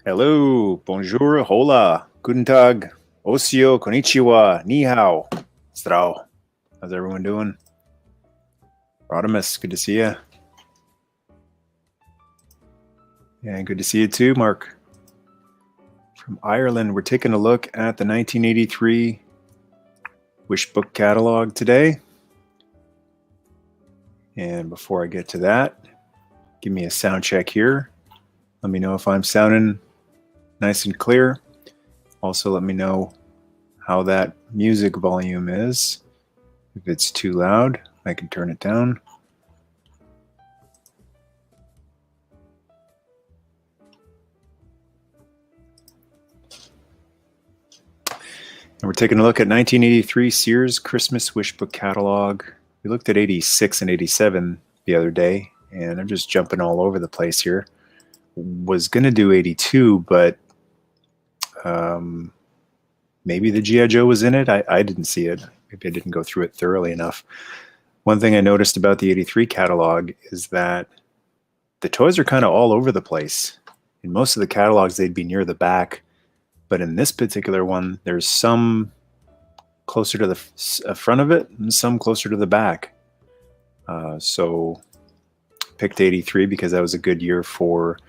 Hello, bonjour, hola, guten tag, osio, konnichiwa, ni hao, strao. How's everyone doing? Rodimus, good to see you. Yeah, good to see you too, Mark. From Ireland, we're taking a look at the 1983 Wishbook catalog today. And before I get to that, give me a sound check here. Let me know if I'm sounding nice and clear. Also, let me know how that music volume is. If it's too loud, I can turn it down. And we're taking a look at 1983 Sears Christmas Wishbook catalog. We looked at 86 and 87 the other day, and I'm just jumping all over the place here. Was going to do 82, but maybe the G.I. Joe was in it. I didn't see it. Maybe I didn't go through it thoroughly enough. One thing I noticed about the 83 catalog is that the toys are kind of all over the place. In most of the catalogs, they'd be near the back. But in this particular one, there's some closer to the front of it and some closer to the back. So picked 83 because that was a good year for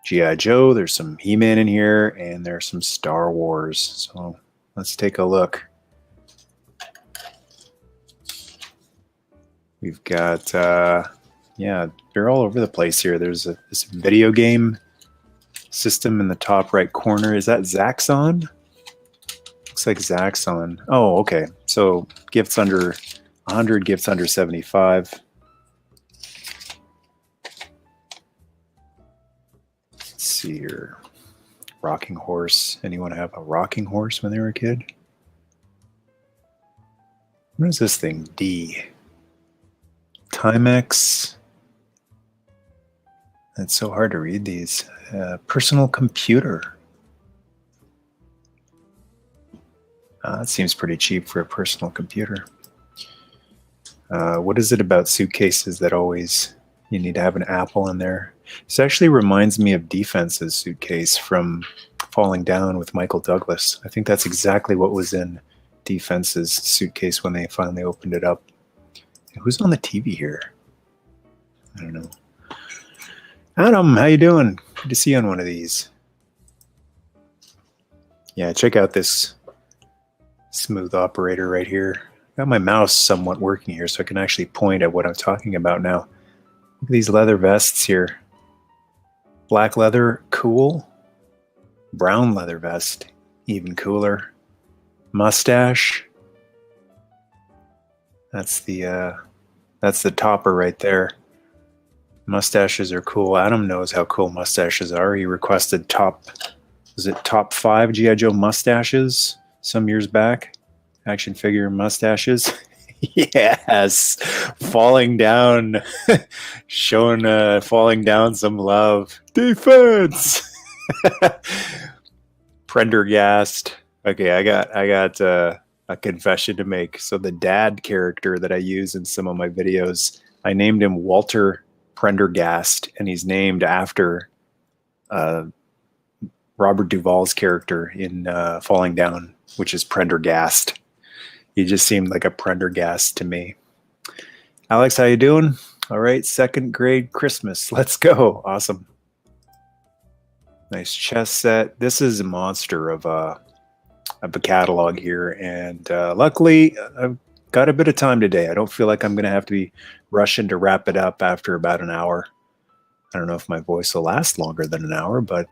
G.I. Joe. There's some He-Man in here, and there's some Star Wars. So let's take a look. We've got, yeah, they're all over the place here. There's this video game system in the top right corner. Is that Zaxxon? Looks like Zaxxon. Oh, okay. So gifts under 100, gifts under 75. Let's see here. Rocking horse. Anyone have a rocking horse when they were a kid? What is this thing? D. Timex. It's so hard to read these. Personal computer. That seems pretty cheap for a personal computer. What is it about suitcases that always you need to have an Apple in there? This actually reminds me of Defense's suitcase from Falling Down with Michael Douglas. I think that's exactly what was in Defense's suitcase when they finally opened it up. Who's on the TV here? I don't know. Adam, how you doing? Good to see you on one of these. Yeah, check out this smooth operator right here. Got my mouse somewhat working here so I can actually point at what I'm talking about now. Look at these leather vests here. Black leather, cool. Brown leather vest, even cooler. Mustache. That's the topper right there. Mustaches are cool. Adam knows how cool mustaches are. He requested top 5 G.I. Joe mustaches some years back? Action figure mustaches. Yes. Falling down. Showing falling down some love. Defense. Prendergast. Okay, I got a confession to make. So the dad character that I use in some of my videos, I named him Walter Prendergast, and he's named after Robert Duvall's character in Falling Down, which is Prendergast. He just seemed like a Prendergast to me. Alex, how you doing? All right, second grade Christmas. Let's go. Awesome. Nice chess set. This is a monster of a catalog here, and luckily I've got a bit of time today. I don't feel like I'm going to have to be rushing to wrap it up after about an hour. I don't know if my voice will last longer than an hour, but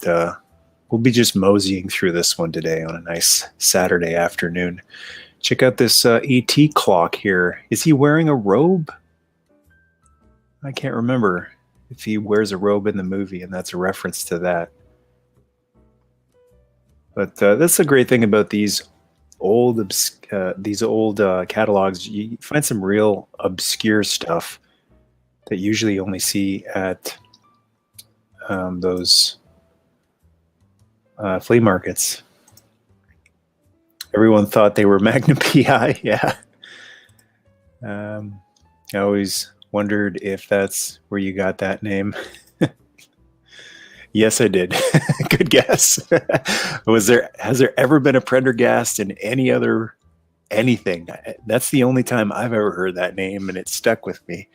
we'll be just moseying through this one today on a nice Saturday afternoon. Check out this ET clock here. Is he wearing a robe? I can't remember if he wears a robe in the movie, and that's a reference to that. But that's the great thing about these old catalogs. You find some real obscure stuff that you usually only see at those flea markets. Everyone thought they were Magnum PI. Yeah. I always wondered if that's where you got that name. Yes, I did. Good guess. Has there ever been a Prendergast in any other anything? That's the only time I've ever heard that name, and it stuck with me.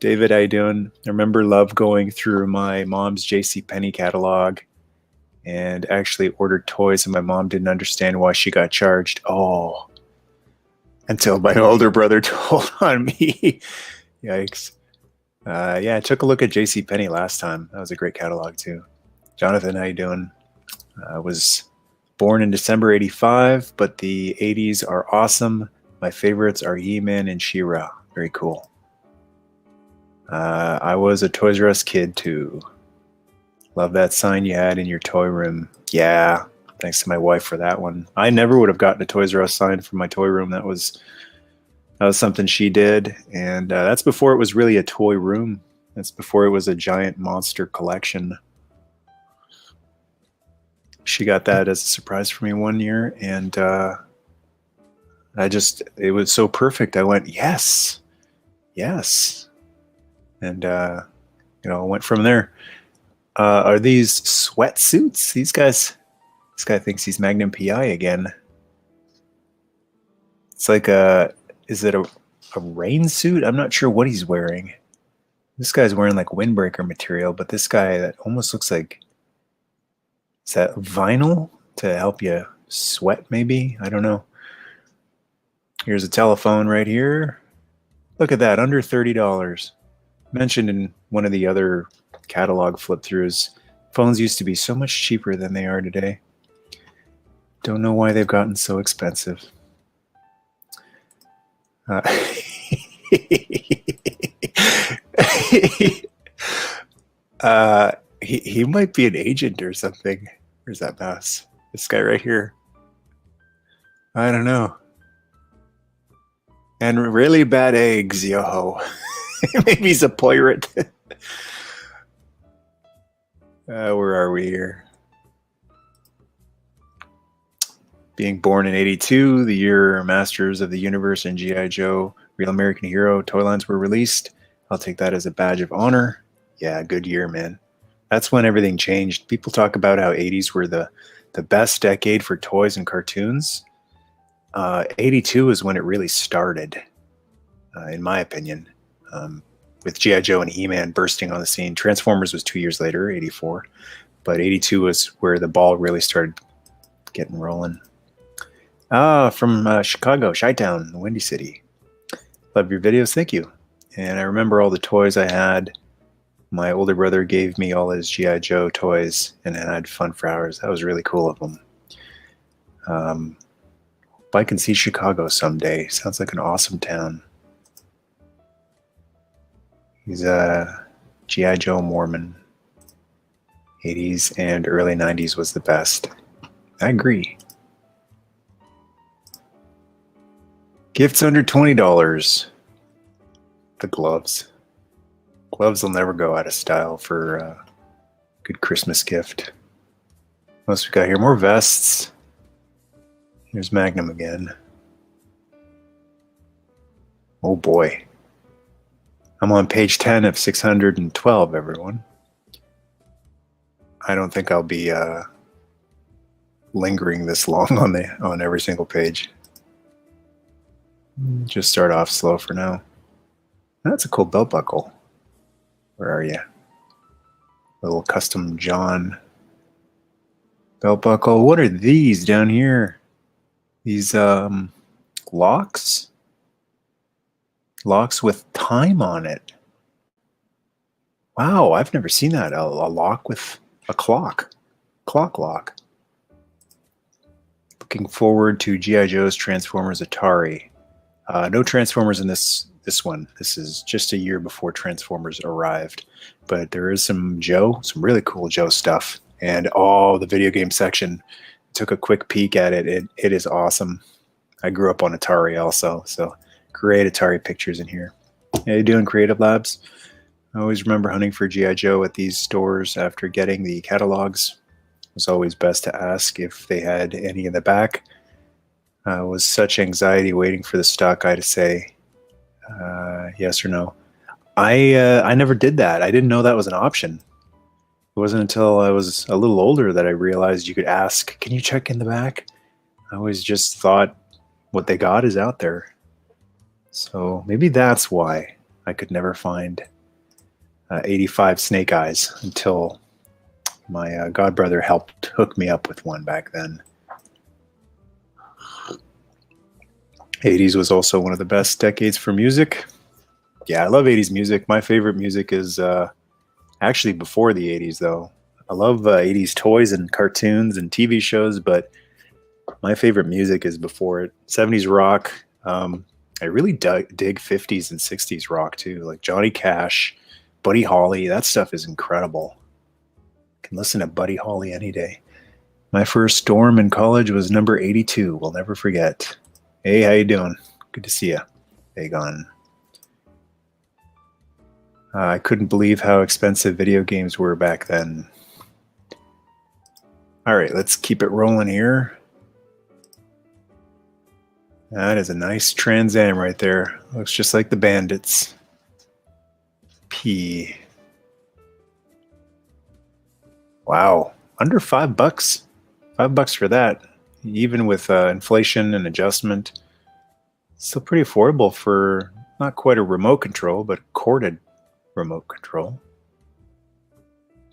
David, how you doing? I remember love going through my mom's JCPenney catalog and actually ordered toys, and my mom didn't understand why she got charged. Oh, until my older brother told on me. Yikes. Yeah, I took a look at JCPenney last time. That was a great catalog too. Jonathan, how you doing? I was born in December 85, but the 80s are awesome. My favorites are He-Man and She-Ra. Very cool. I was a Toys R Us kid too. Love that sign you had in your toy room. Yeah, thanks to my wife for that one. I never would have gotten a Toys R Us sign for my toy room. That was something she did, and that's before it was really a toy room. That's before it was a giant monster collection. She got that as a surprise for me one year, and it was so perfect. I went, yes. And, I went from there. Are these sweatsuits? This guy thinks he's Magnum PI again. It's like is it a rain suit? I'm not sure what he's wearing. This guy's wearing like windbreaker material, but this guy, that almost looks like, is that vinyl to help you sweat maybe? I don't know. Here's a telephone right here. Look at that, under $30. Mentioned in one of the other catalog flip throughs, phones used to be so much cheaper than they are today. Don't know why they've gotten so expensive. He might be an agent or something. Where's that mouse? This guy right here. I don't know. And really bad eggs, yo. Maybe he's a pirate. Where are we here? Being born in 82, the year Masters of the Universe and G.I. Joe, Real American Hero toy lines were released. I'll take that as a badge of honor. Yeah, good year, man. That's when everything changed. People talk about how 80s were the best decade for toys and cartoons. 82 is when it really started, in my opinion, with G.I. Joe and He-Man bursting on the scene. Transformers was 2 years later, 84. But 82 was where the ball really started getting rolling. From Chicago, Chi-Town, the Windy City. Love your videos, thank you. And I remember all the toys I had. My older brother gave me all his G.I. Joe toys, and I had fun for hours. That was really cool of him. Hope I can see Chicago someday. Sounds like an awesome town. He's a G.I. Joe Mormon. 80s and early 90s was the best. I agree. Gifts under $20. The gloves. Gloves will never go out of style for a good Christmas gift. What else we got here? More vests. Here's Magnum again. Oh boy. I'm on page 10 of 612, everyone. I don't think I'll be lingering this long on every single page. Just start off slow for now. That's a cool belt buckle. Where are you? Little custom John belt buckle. What are these down here? These locks? Locks with time on it. Wow, I've never seen that. A lock with a clock. Clock lock. Looking forward to G.I. Joe's Transformers Atari. No Transformers in this one. This is just a year before Transformers arrived. But there is some really cool Joe stuff. And the video game section. Took a quick peek at it. It is awesome. I grew up on Atari also, so great Atari pictures in here. How you doing, Creative Labs? I always remember hunting for G.I. Joe at these stores after getting the catalogs. It was always best to ask if they had any in the back. It was such anxiety waiting for the stock guy to say yes or no. I never did that. I didn't know that was an option. It wasn't until I was a little older that I realized you could ask, can you check in the back? I always just thought what they got is out there. So maybe that's why I could never find 85 Snake Eyes until my godbrother helped hook me up with one back then. 80s was also one of the best decades for music. Yeah, I love 80s music. My favorite music is actually before the 80s, though. I love 80s toys and cartoons and TV shows, but my favorite music is before it. 70s rock. I really dig 50s and 60s rock, too. Like Johnny Cash, Buddy Holly. That stuff is incredible. Can listen to Buddy Holly any day. My first dorm in college was number 82. We'll never forget. Hey, how you doing? Good to see you. Aegon. I couldn't believe how expensive video games were back then. All right, let's keep it rolling here. That is a nice Trans Am right there. Looks just like the Bandits. P. Wow, under $5. $5 for that. Even with inflation and adjustment, still pretty affordable for not quite a remote control, but corded remote control.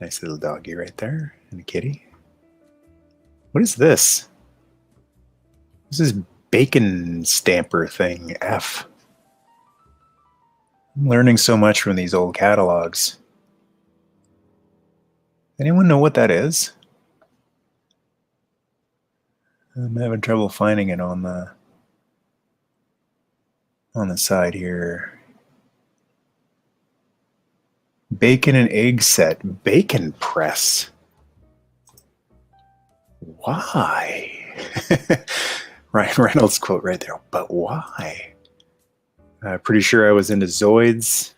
Nice little doggy right there, and a kitty. What is this? What's this bacon stamper thing? F. I'm learning so much from these old catalogs. Anyone know what that is? I'm having trouble finding it on the side here. Bacon and egg set. Bacon press. Why? Ryan Reynolds quote right there. But why? Pretty sure I was into Zoids.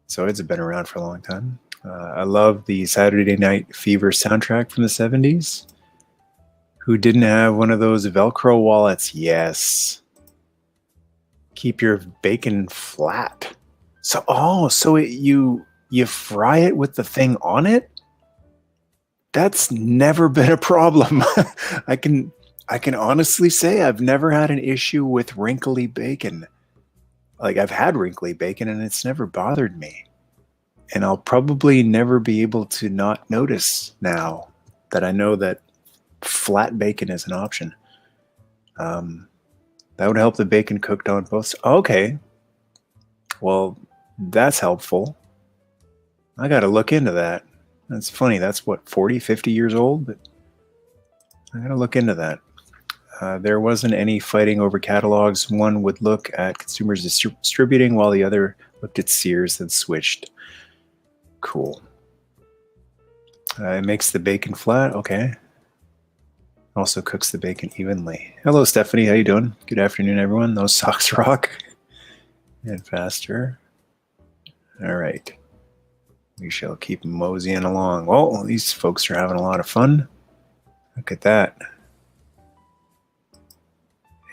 Zoids have been around for a long time. I love the Saturday Night Fever soundtrack from the 70s. Who didn't have one of those Velcro wallets? Yes. Keep your bacon flat. So you fry it with the thing on it? That's never been a problem. I can honestly say I've never had an issue with wrinkly bacon. Like, I've had wrinkly bacon and it's never bothered me. And I'll probably never be able to not notice now that I know that flat bacon is an option. That would help the bacon cooked on both. Okay. Well, that's helpful. I got to look into that. That's funny. That's what, 40, 50 years old? But I got to look into that. There wasn't any fighting over catalogs. One would look at consumers distributing while the other looked at Sears and switched. Cool. It makes the bacon flat. Okay. Also cooks the bacon evenly. Hello, Stephanie. How you doing? Good afternoon, everyone. Those socks rock. And faster. All right. We shall keep moseying along. Well, these folks are having a lot of fun. Look at that.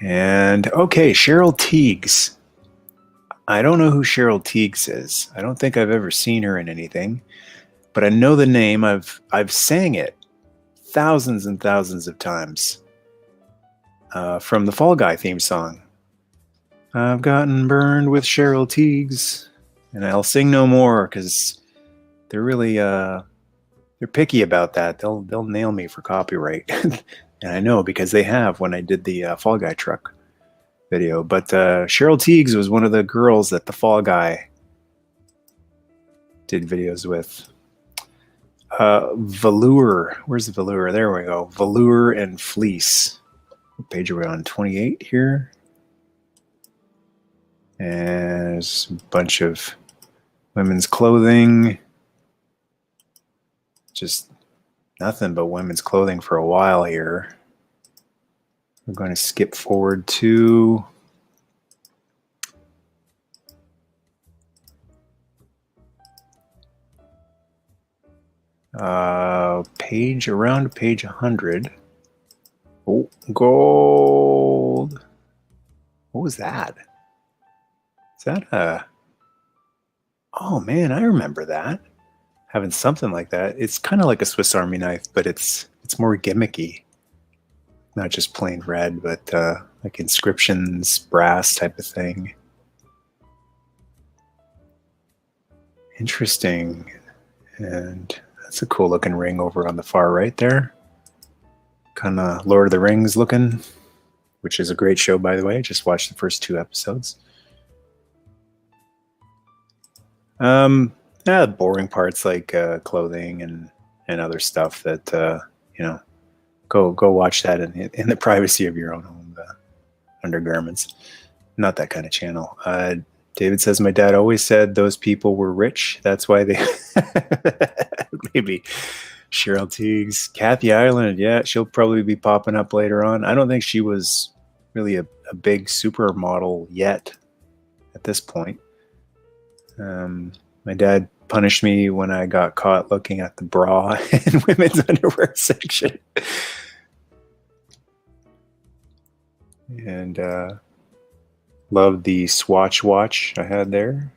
And, okay, Cheryl Teagues. I don't know who Cheryl Teagues is. I don't think I've ever seen her in anything. But I know the name. I've sang it thousands and thousands of times from the Fall Guy theme song. I've gotten burned with Cheryl Teagues, and I'll sing no more because they're really they're picky about that. They'll nail me for copyright, and I know because they have when I did the Fall Guy truck video. But Cheryl Teagues was one of the girls that the Fall Guy did videos with. Velour. Where's the Velour? There we go. Velour and Fleece. What page are we on? 28 here. And there's a bunch of women's clothing. Just nothing but women's clothing for a while here. We're going to skip forward to around page 100. Oh, gold. What was that? Is that a... Oh man, I remember that. having something like that. It's kind of like a Swiss Army knife, but it's more gimmicky. Not just plain red, but like inscriptions, brass type of thing. Interesting. And that's a cool looking ring over on the far right there. Kind of Lord of the Rings looking, which is a great show, by the way. I just watched the first 2 episodes. Boring parts like clothing and other stuff that go watch that in the privacy of your own home. Undergarments, not that kind of channel. David says my dad always said those people were rich. That's why they maybe Cheryl Teagues, Kathy Ireland. Yeah, she'll probably be popping up later on. I don't think she was really a big supermodel yet at this point. My dad punished me when I got caught looking at the bra and women's underwear section. And loved the Swatch watch I had there.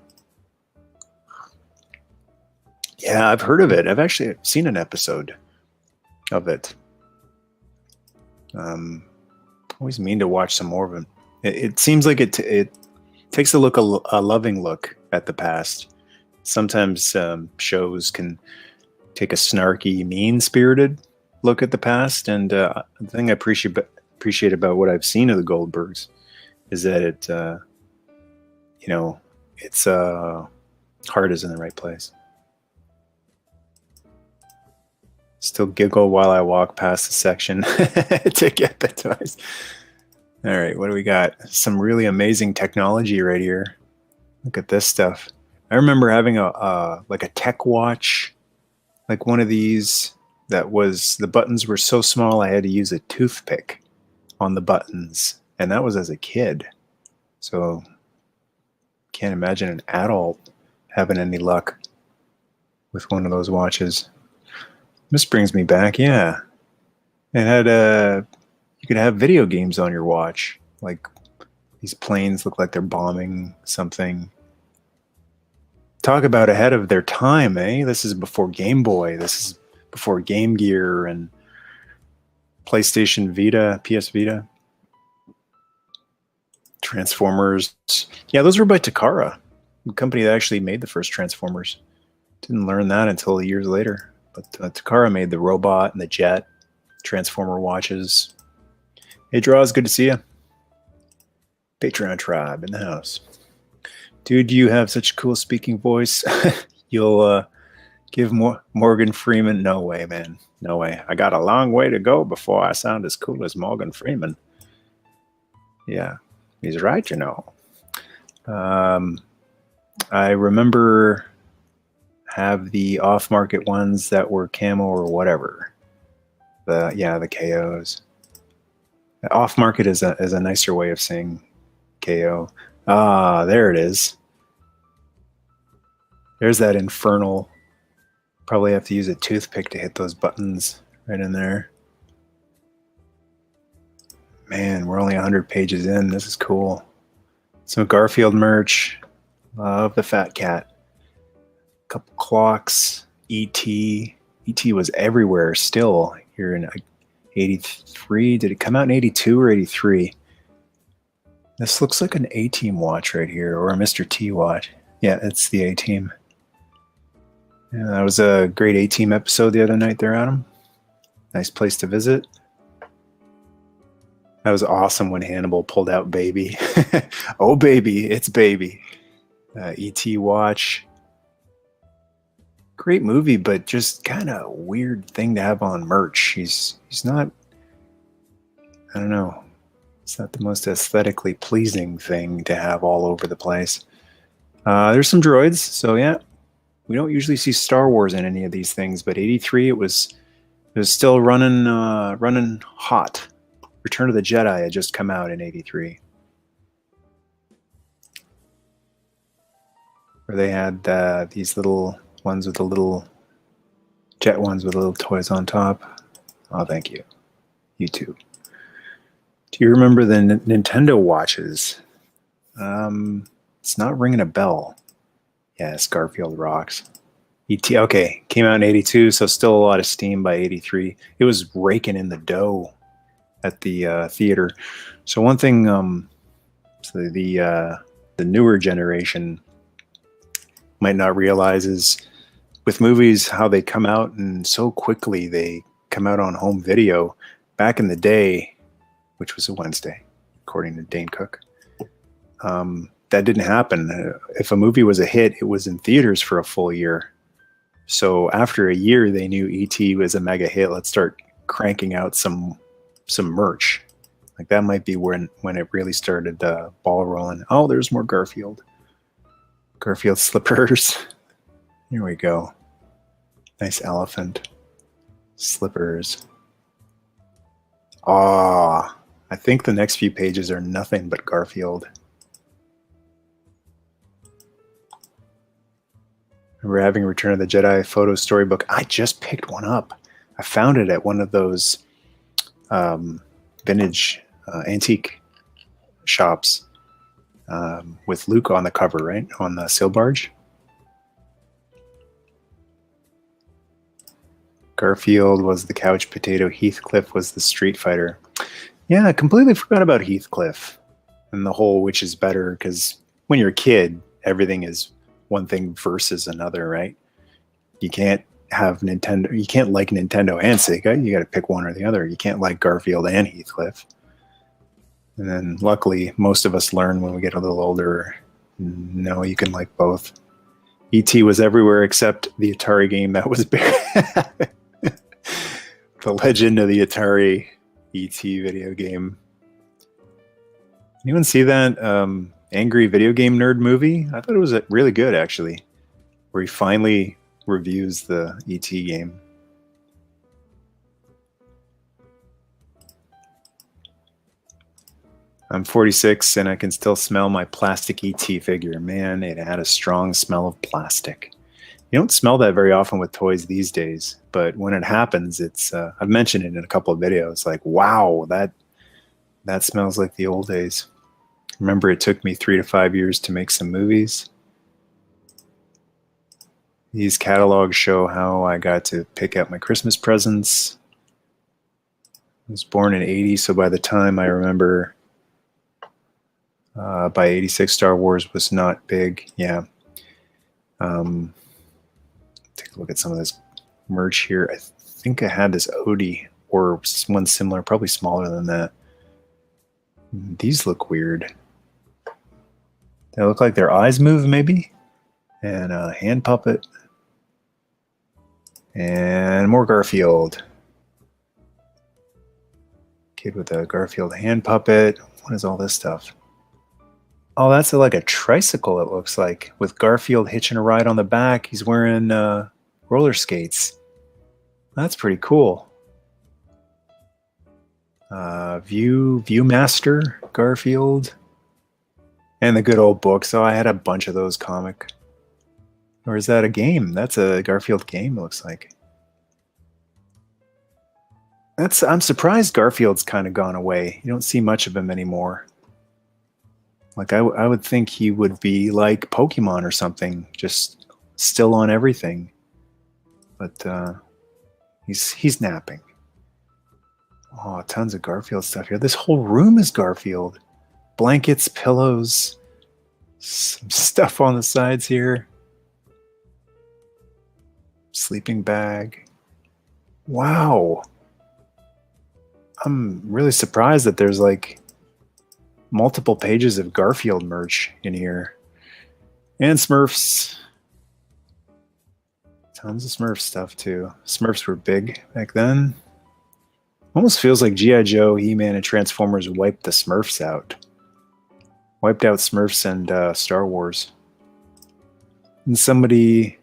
Yeah, I've heard of it. I've actually seen an episode of it. Always mean to watch some more of it. It seems like it takes a loving look at the past. Sometimes shows can take a snarky, mean-spirited look at the past, and the thing I appreciate about what I've seen of the Goldbergs is that its heart is in the right place. Still giggle while I walk past the section to get the toys. All right, what do we got? Some really amazing technology right here. Look at this stuff. I remember having a tech watch, like one of these that was, the buttons were so small I had to use a toothpick on the buttons, and that was as a kid. So can't imagine an adult having any luck with one of those watches. This brings me back, yeah. It had you could have video games on your watch. Like these planes look like they're bombing something. Talk about ahead of their time, eh? This is before Game Boy. This is before Game Gear and PlayStation Vita, PS Vita. Transformers. Yeah, those were by Takara, the company that actually made the first Transformers. Didn't learn that until years later. But Takara made the robot and the jet, Transformer watches. Hey, Draws, good to see you. Patreon tribe in the house. Dude, you have such a cool speaking voice. You'll give Morgan Freeman. No way, man. No way. I got a long way to go before I sound as cool as Morgan Freeman. Yeah, he's right, you know. I remember have the off-market ones that were camo or whatever. The KOs. Off-market is a nicer way of saying KO. Ah, there it is. There's that infernal. Probably have to use a toothpick to hit those buttons right in there. Man, we're only 100 pages in. This is cool. Some Garfield merch. Love the fat cat. Couple clocks. E.T. E.T. was everywhere still here in 83. Did it come out in 82 or 83? This looks like an A-Team watch right here, or a Mr. T watch. Yeah, it's the A-Team. Yeah, that was a great A-Team episode the other night there, Adam. Nice place to visit. That was awesome when Hannibal pulled out Baby. Oh, baby, it's Baby. E.T. watch. Great movie, but just kind of weird thing to have on merch. He's not, I don't know. It's not the most aesthetically pleasing thing to have all over the place. There's some droids, so yeah. We don't usually see Star Wars in any of these things, but 83, it was still running hot. Return of the Jedi had just come out in 83. Where they had these little ones with the little jet ones with little toys on top. Oh, thank you. YouTube. Do you remember the Nintendo watches? It's not ringing a bell. Yes, Garfield rocks. E.T. Okay, came out in 82, so still a lot of steam by 83. It was raking in the dough at the theater. So one thing, so the newer generation might not realize is with movies how they come out and so quickly they come out on home video. Back in the day, which was a Wednesday, according to Dane Cook, that didn't happen. If a movie was a hit, it was in theaters for a full year. So after a year, they knew E.T. was a mega hit. Let's start cranking out some merch. Like that might be when it really started the ball rolling. Oh, there's more Garfield. Garfield slippers. Here we go. Nice elephant. Slippers. Ah, I think the next few pages are nothing but Garfield. We're having Return of the Jedi photo storybook. I just picked one up. I found it at one of those vintage antique shops with Luke on the cover, right? On the sail barge. Garfield was the couch potato. Heathcliff was the street fighter. Yeah, I completely forgot about Heathcliff and the whole which is better, because when you're a kid, everything is one thing versus another, right? You can't have Nintendo. You can't like Nintendo and Sega. You got to pick one or the other. You can't like Garfield and Heathcliff. And then luckily, most of us learn when we get a little older, no, you can like both. E.T. was everywhere except the Atari game that was buried. The Legend of the Atari E.T. video game. Anyone see that Angry Video Game Nerd movie? I thought it was really good, actually, where he finally reviews the E.T. game. I'm 46 and I can still smell my plastic E.T. figure. Man, it had a strong smell of plastic. You don't smell that very often with toys these days, but when it happens, it's I've mentioned it in a couple of videos, like, wow, that smells like the old days. Remember, it took me 3 to 5 years to make some movies. These catalogs show how I got to pick out my Christmas presents. I was born in 80, so by the time I remember, by 86, Star Wars was not big. Yeah. Take a look at some of this merch here. I think I had this Odie or one similar, probably smaller than that. These look weird. They look like their eyes move, maybe. And a hand puppet. And more Garfield. Kid with a Garfield hand puppet. What is all this stuff? Oh, that's like a tricycle, it looks like, with Garfield hitching a ride on the back. He's wearing roller skates. That's pretty cool. Viewmaster Garfield. And the good old books. Oh, I had a bunch of those comic. Or is that a game? That's a Garfield game, it looks like. I'm surprised Garfield's kind of gone away. You don't see much of him anymore. Like I would think he would be like Pokemon or something, just still on everything. But he's napping. Oh, tons of Garfield stuff here. This whole room is Garfield. Blankets, pillows, some stuff on the sides here. Sleeping bag. Wow. I'm really surprised that there's like multiple pages of Garfield merch in here. And Smurfs. Tons of Smurf stuff too. Smurfs were big back then. Almost feels like G.I. Joe, He-Man, and Transformers wiped the Smurfs out. Wiped out Smurfs and Star Wars. And somebody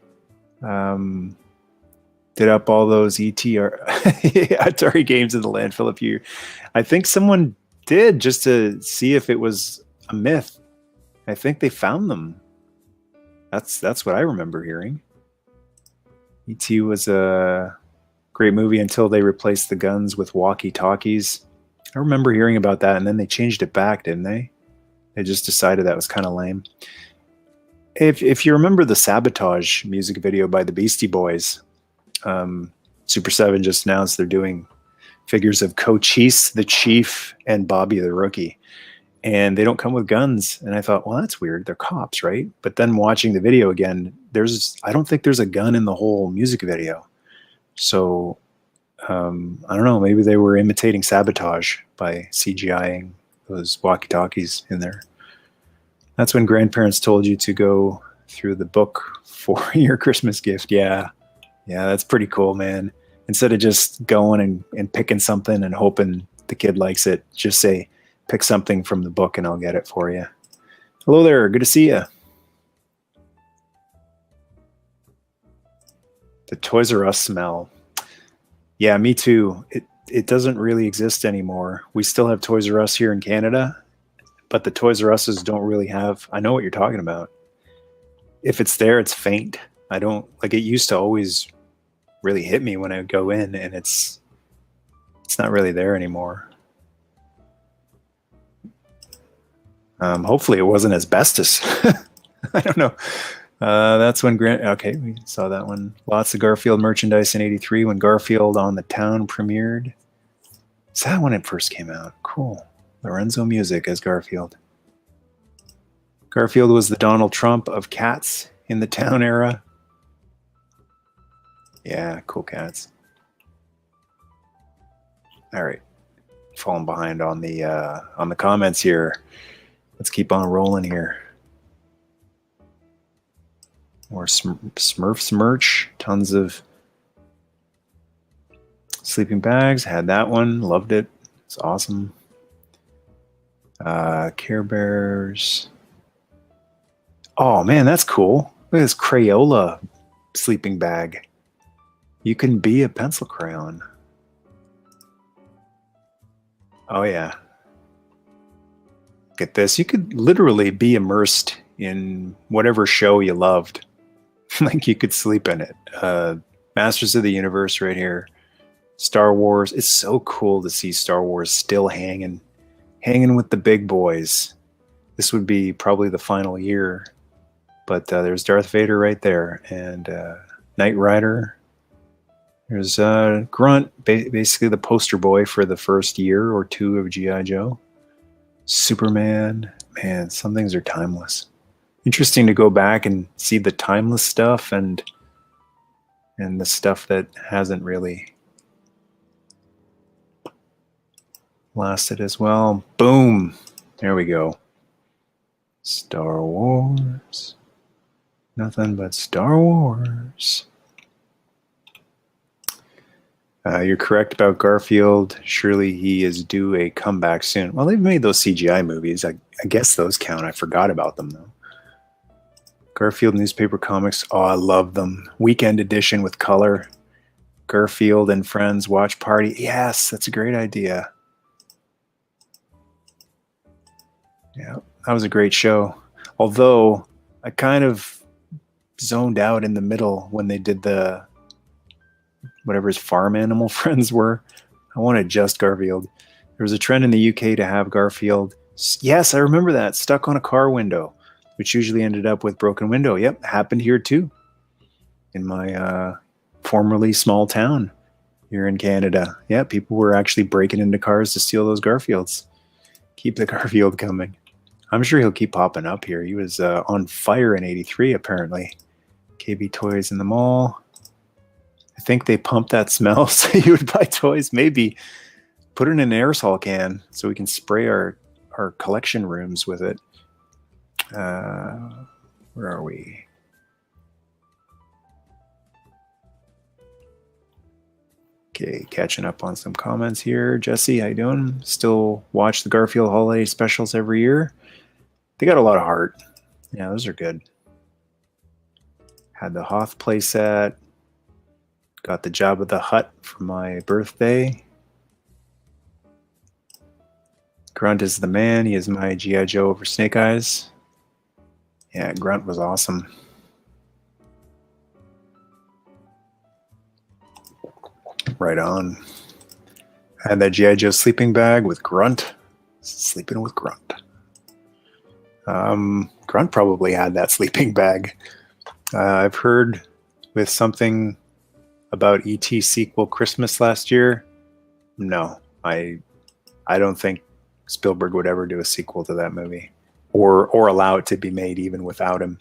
did up all those Atari games in the landfill I think someone did, just to see if it was a myth. I think they found them. That's what I remember hearing. E.T. was a great movie until they replaced the guns with walkie-talkies. I remember hearing about that, and then they changed it back, didn't they? They just decided that was kind of lame. If you remember the Sabotage music video by the Beastie Boys, Super 7 just announced they're doing figures of Cochise the Chief and Bobby the Rookie. And they don't come with guns. And I thought, well, that's weird. They're cops, right? But then watching the video again, I don't think there's a gun in the whole music video. So I don't know. Maybe they were imitating Sabotage by CGIing those walkie-talkies in there. That's when grandparents told you to go through the book for your Christmas gift. Yeah, that's pretty cool, man. Instead of just going and picking something and hoping the kid likes it, just say, pick something from the book and I'll get it for you. Hello there. Good to see you. The Toys R Us smell. Yeah, me too. It doesn't really exist anymore. We still have Toys R Us here in Canada, but the Toys R Us's don't really have. I know what you're talking about. If it's there, it's faint. I don't like it. Used to always really hit me when I would go in, and it's not really there anymore. Hopefully it wasn't asbestos. I don't know. That's when okay, we saw that one. Lots of Garfield merchandise in '83 when Garfield on the Town premiered. Is that when it first came out? Cool. Lorenzo Music as Garfield. Garfield was the Donald Trump of cats in the Town era. Yeah, cool cats. All right. Falling behind on the comments here. Let's keep on rolling here. More Smurfs merch. Tons of sleeping bags. Had that one. Loved it. It's awesome. Care Bears. Oh, man, that's cool. Look at this Crayola sleeping bag. You can be a pencil crayon. Oh, yeah. Look at this. You could literally be immersed in whatever show you loved. Like you could sleep in it. Masters of the Universe right here. Star Wars. It's so cool to see Star Wars still hanging with the big boys. This would be probably the final year. But there's Darth Vader right there. And Knight Rider. There's Grunt, basically the poster boy for the first year or two of G.I. Joe. Superman. Man, some things are timeless. Interesting to go back and see the timeless stuff and the stuff that hasn't really lasted as well. Boom. There we go. Star Wars. Nothing but Star Wars. You're correct about Garfield. Surely he is due a comeback soon. Well, they've made those CGI movies. I guess those count. I forgot about them, though. Garfield newspaper comics. Oh, I love them. Weekend edition with color. Garfield and Friends watch party. Yes, that's a great idea. Yeah, that was a great show. Although, I kind of zoned out in the middle when they did the whatever his farm animal friends were. I wanted just Garfield. There was a trend in the UK to have Garfield. Yes, I remember that. Stuck on a car window, which usually ended up with broken window. Yep, happened here too. In my formerly small town here in Canada. Yeah, people were actually breaking into cars to steal those Garfields. Keep the Garfield coming. I'm sure he'll keep popping up here. He was on fire in '83, apparently. KB Toys in the mall. I think they pumped that smell so you would buy toys. Maybe put it in an aerosol can so we can spray our collection rooms with it. Where are we? Okay, catching up on some comments here. Jesse, how you doing? Still watch the Garfield holiday specials every year. They got a lot of heart. Yeah, those are good. Had the Hoth playset. Got the Jabba the Hutt for my birthday. Grunt is the man. He is my G.I. Joe over Snake Eyes. Yeah, Grunt was awesome. Right on. Had that G.I. Joe sleeping bag with Grunt. Sleeping with Grunt. Grunt probably had that sleeping bag. I've heard with something about E.T. sequel Christmas last year. No, I don't think Spielberg would ever do a sequel to that movie, or allow it to be made even without him.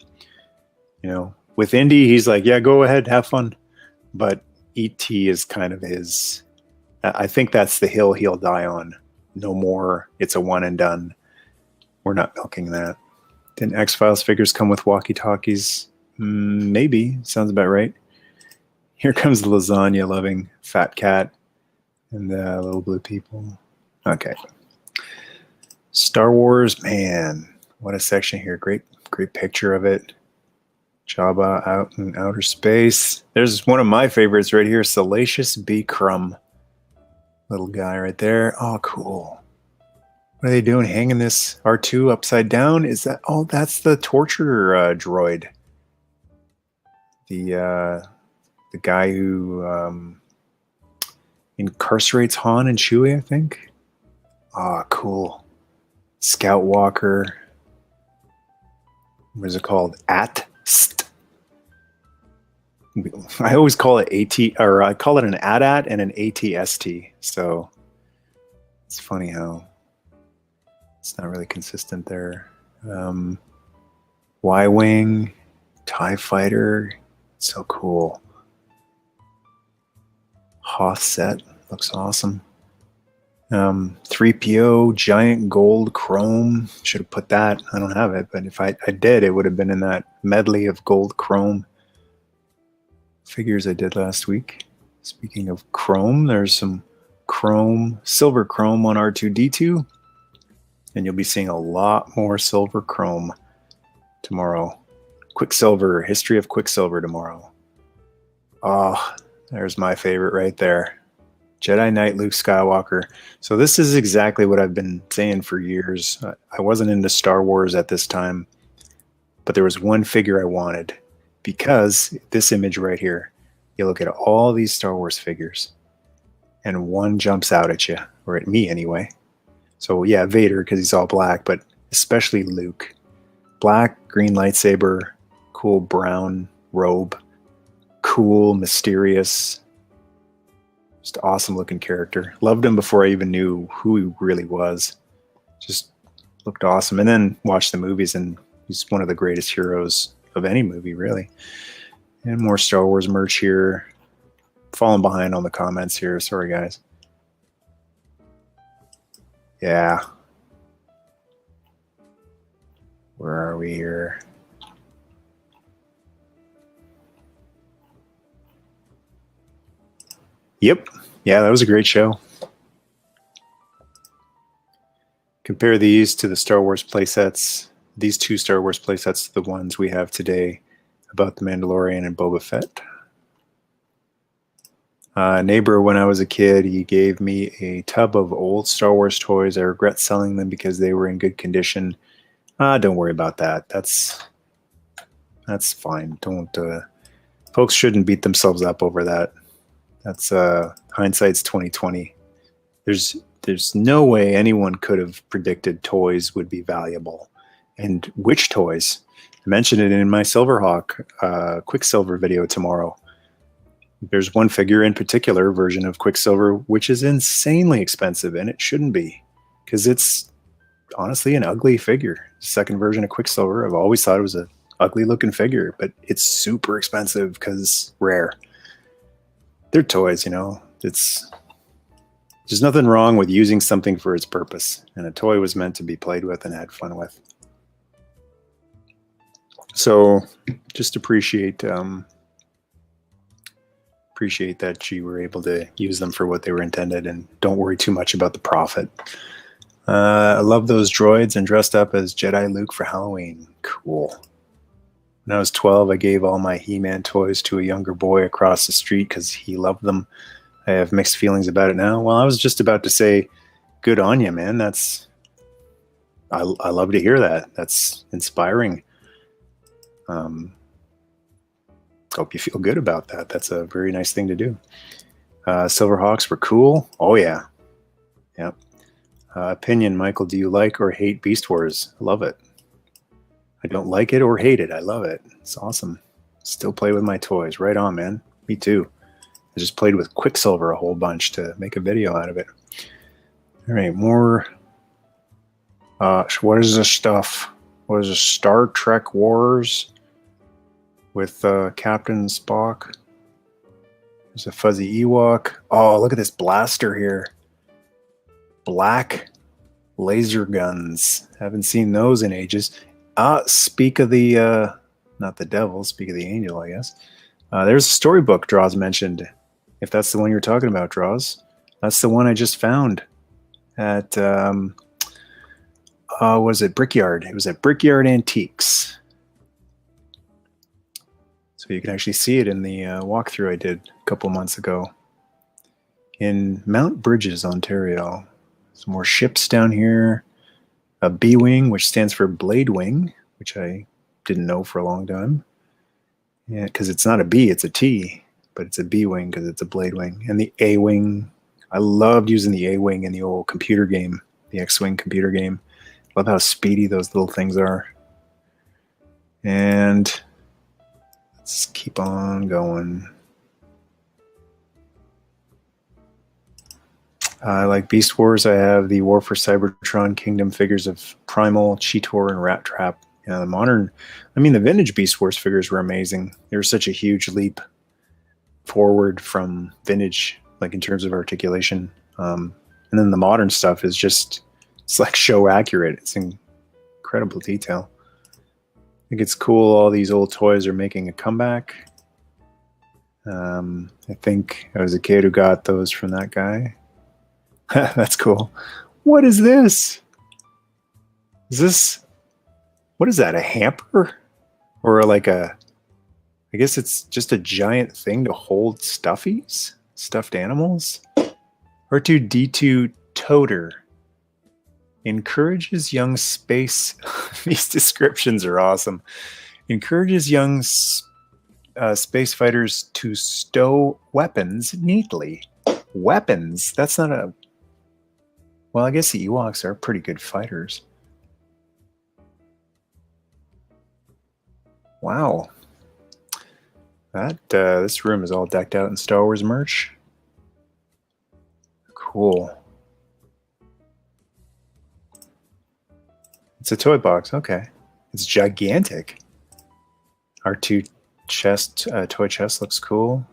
You know, with Indy, he's like, yeah, go ahead, have fun. But E.T. is kind of his. I think that's the hill he'll die on. No more. It's a one and done. We're not milking that. Didn't X-Files figures come with walkie-talkies? Maybe. Sounds about right. Here comes the lasagna-loving fat cat and the little blue people. Okay. Star Wars, man. What a section here. Great picture of it. Jabba out in outer space. There's one of my favorites right here. Salacious B. Crumb. Little guy right there. Oh, cool. What are they doing? Hanging this R2 upside down? Is that... Oh, that's the torture droid. The guy who incarcerates Han and Chewie, I think. Ah, cool. Scout Walker. What is it called? AT-ST. I always call it AT, or I call it an AT-AT and an AT-ST. So it's funny how it's not really consistent there. Y-Wing, TIE Fighter. So cool. Hoth set looks awesome. 3PO, giant gold chrome. Should have put that. I don't have it, but if I did, it would have been in that medley of gold chrome figures I did last week. Speaking of chrome, there's some chrome, silver chrome on R2-D2, and you'll be seeing a lot more silver chrome tomorrow. Quicksilver, history of Quicksilver tomorrow. Oh, there's my favorite right there. Jedi Knight Luke Skywalker. So this is exactly what I've been saying for years. I wasn't into Star Wars at this time, but there was one figure I wanted, because this image right here, you look at all these Star Wars figures and one jumps out at you, or at me anyway. So yeah, Vader, because he's all black, but especially Luke. Black, green lightsaber, cool brown robe, cool, mysterious, just awesome looking character. Loved him before I even knew who he really was. Just looked awesome. And then watched the movies, and he's one of the greatest heroes of any movie, really. And more Star Wars merch here. Falling behind on the comments here. Sorry, guys. Yeah. Where are we here? Yep. Yeah, that was a great show. Compare these to the Star Wars playsets. These two Star Wars playsets to the ones we have today about the Mandalorian and Boba Fett. Neighbor, when I was a kid, he gave me a tub of old Star Wars toys. I regret selling them because they were in good condition. Don't worry about that. That's fine. Don't folks shouldn't beat themselves up over that. That's hindsight's 2020. There's no way anyone could have predicted toys would be valuable. And which toys? I mentioned it in my Silverhawk Quicksilver video tomorrow. There's one figure in particular, version of Quicksilver, which is insanely expensive, and it shouldn't be, because it's honestly an ugly figure. Second version of Quicksilver, I've always thought it was an ugly looking figure, but it's super expensive because rare. They're toys, you know. There's nothing wrong with using something for its purpose, and a toy was meant to be played with and had fun with. So just appreciate that you were able to use them for what they were intended, and don't worry too much about the profit. I love those droids and dressed up as Jedi Luke for Halloween. Cool. When I was 12, I gave all my He-Man toys to a younger boy across the street because he loved them. I have mixed feelings about it now. Well, I was just about to say, good on you, man. I love to hear that. That's inspiring. Hope you feel good about that. That's a very nice thing to do. Silverhawks were cool. Oh, yeah. Yep. Opinion, Michael, do you like or hate Beast Wars? Love it. I don't like it or hate it. I love it. It's awesome. Still play with my toys. Right on, man. Me too. I just played with Quicksilver a whole bunch to make a video out of it. All right, more. What is this stuff? What is this? Star Trek Wars with Captain Spock. There's a fuzzy Ewok. Oh, look at this blaster here. Black laser guns. Haven't seen those in ages. Speak of the, not the devil, speak of the angel, I guess. There's a storybook Draws mentioned. If that's the one you're talking about, Draws. That's the one I just found at, was it Brickyard? It was at Brickyard Antiques. So you can actually see it in the walkthrough I did a couple months ago in Mount Bridges, Ontario. Some more ships down here. A B-Wing, which stands for Blade Wing, which I didn't know for a long time. Yeah, because it's not a B, it's a T, but it's a B-Wing because it's a Blade Wing. And the A-Wing. I loved using the A-Wing in the old computer game, the X-Wing computer game. Love how speedy those little things are. And let's keep on going. I like Beast Wars. I have the War for Cybertron Kingdom figures of Primal, Cheetor, and Rat Trap. The vintage Beast Wars figures were amazing. They were such a huge leap forward from vintage, like in terms of articulation. And then the modern stuff is just, it's like show accurate. It's incredible detail. I think it's cool all these old toys are making a comeback. I think I was a kid who got those from that guy. That's cool. What is this? What is that, a hamper? Or like I guess it's just a giant thing to hold stuffies? Stuffed animals? R2-D2 Toter. Encourages young space... These descriptions are awesome. Encourages young space fighters to stow weapons neatly. Weapons? That's not a... Well, I guess the Ewoks are pretty good fighters. Wow. This room is all decked out in Star Wars merch. Cool. It's a toy box. Okay. It's gigantic. R2 chest, toy chest looks cool.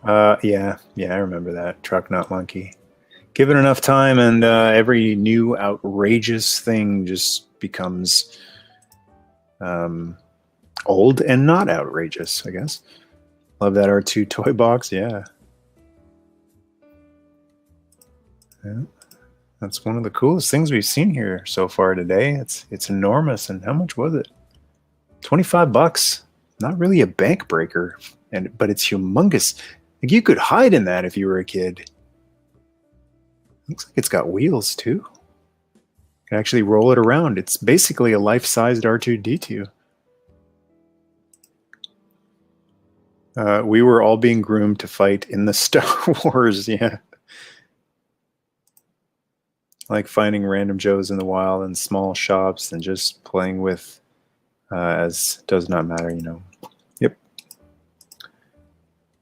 Yeah, I remember that. Truck Not Monkey. Give it enough time and every new outrageous thing just becomes old and not outrageous, I guess. Love that R2 toy box, yeah. That's one of the coolest things we've seen here so far today. It's enormous. And how much was it? $25. Not really a bank breaker, but it's humongous. Like you could hide in that if you were a kid. Looks like it's got wheels too. You can actually roll it around. It's basically a life-sized R2-D2. We were all being groomed to fight in the Star Wars, yeah. Like finding random Joes in the wild and small shops and just playing with as does not matter, you know. Yep.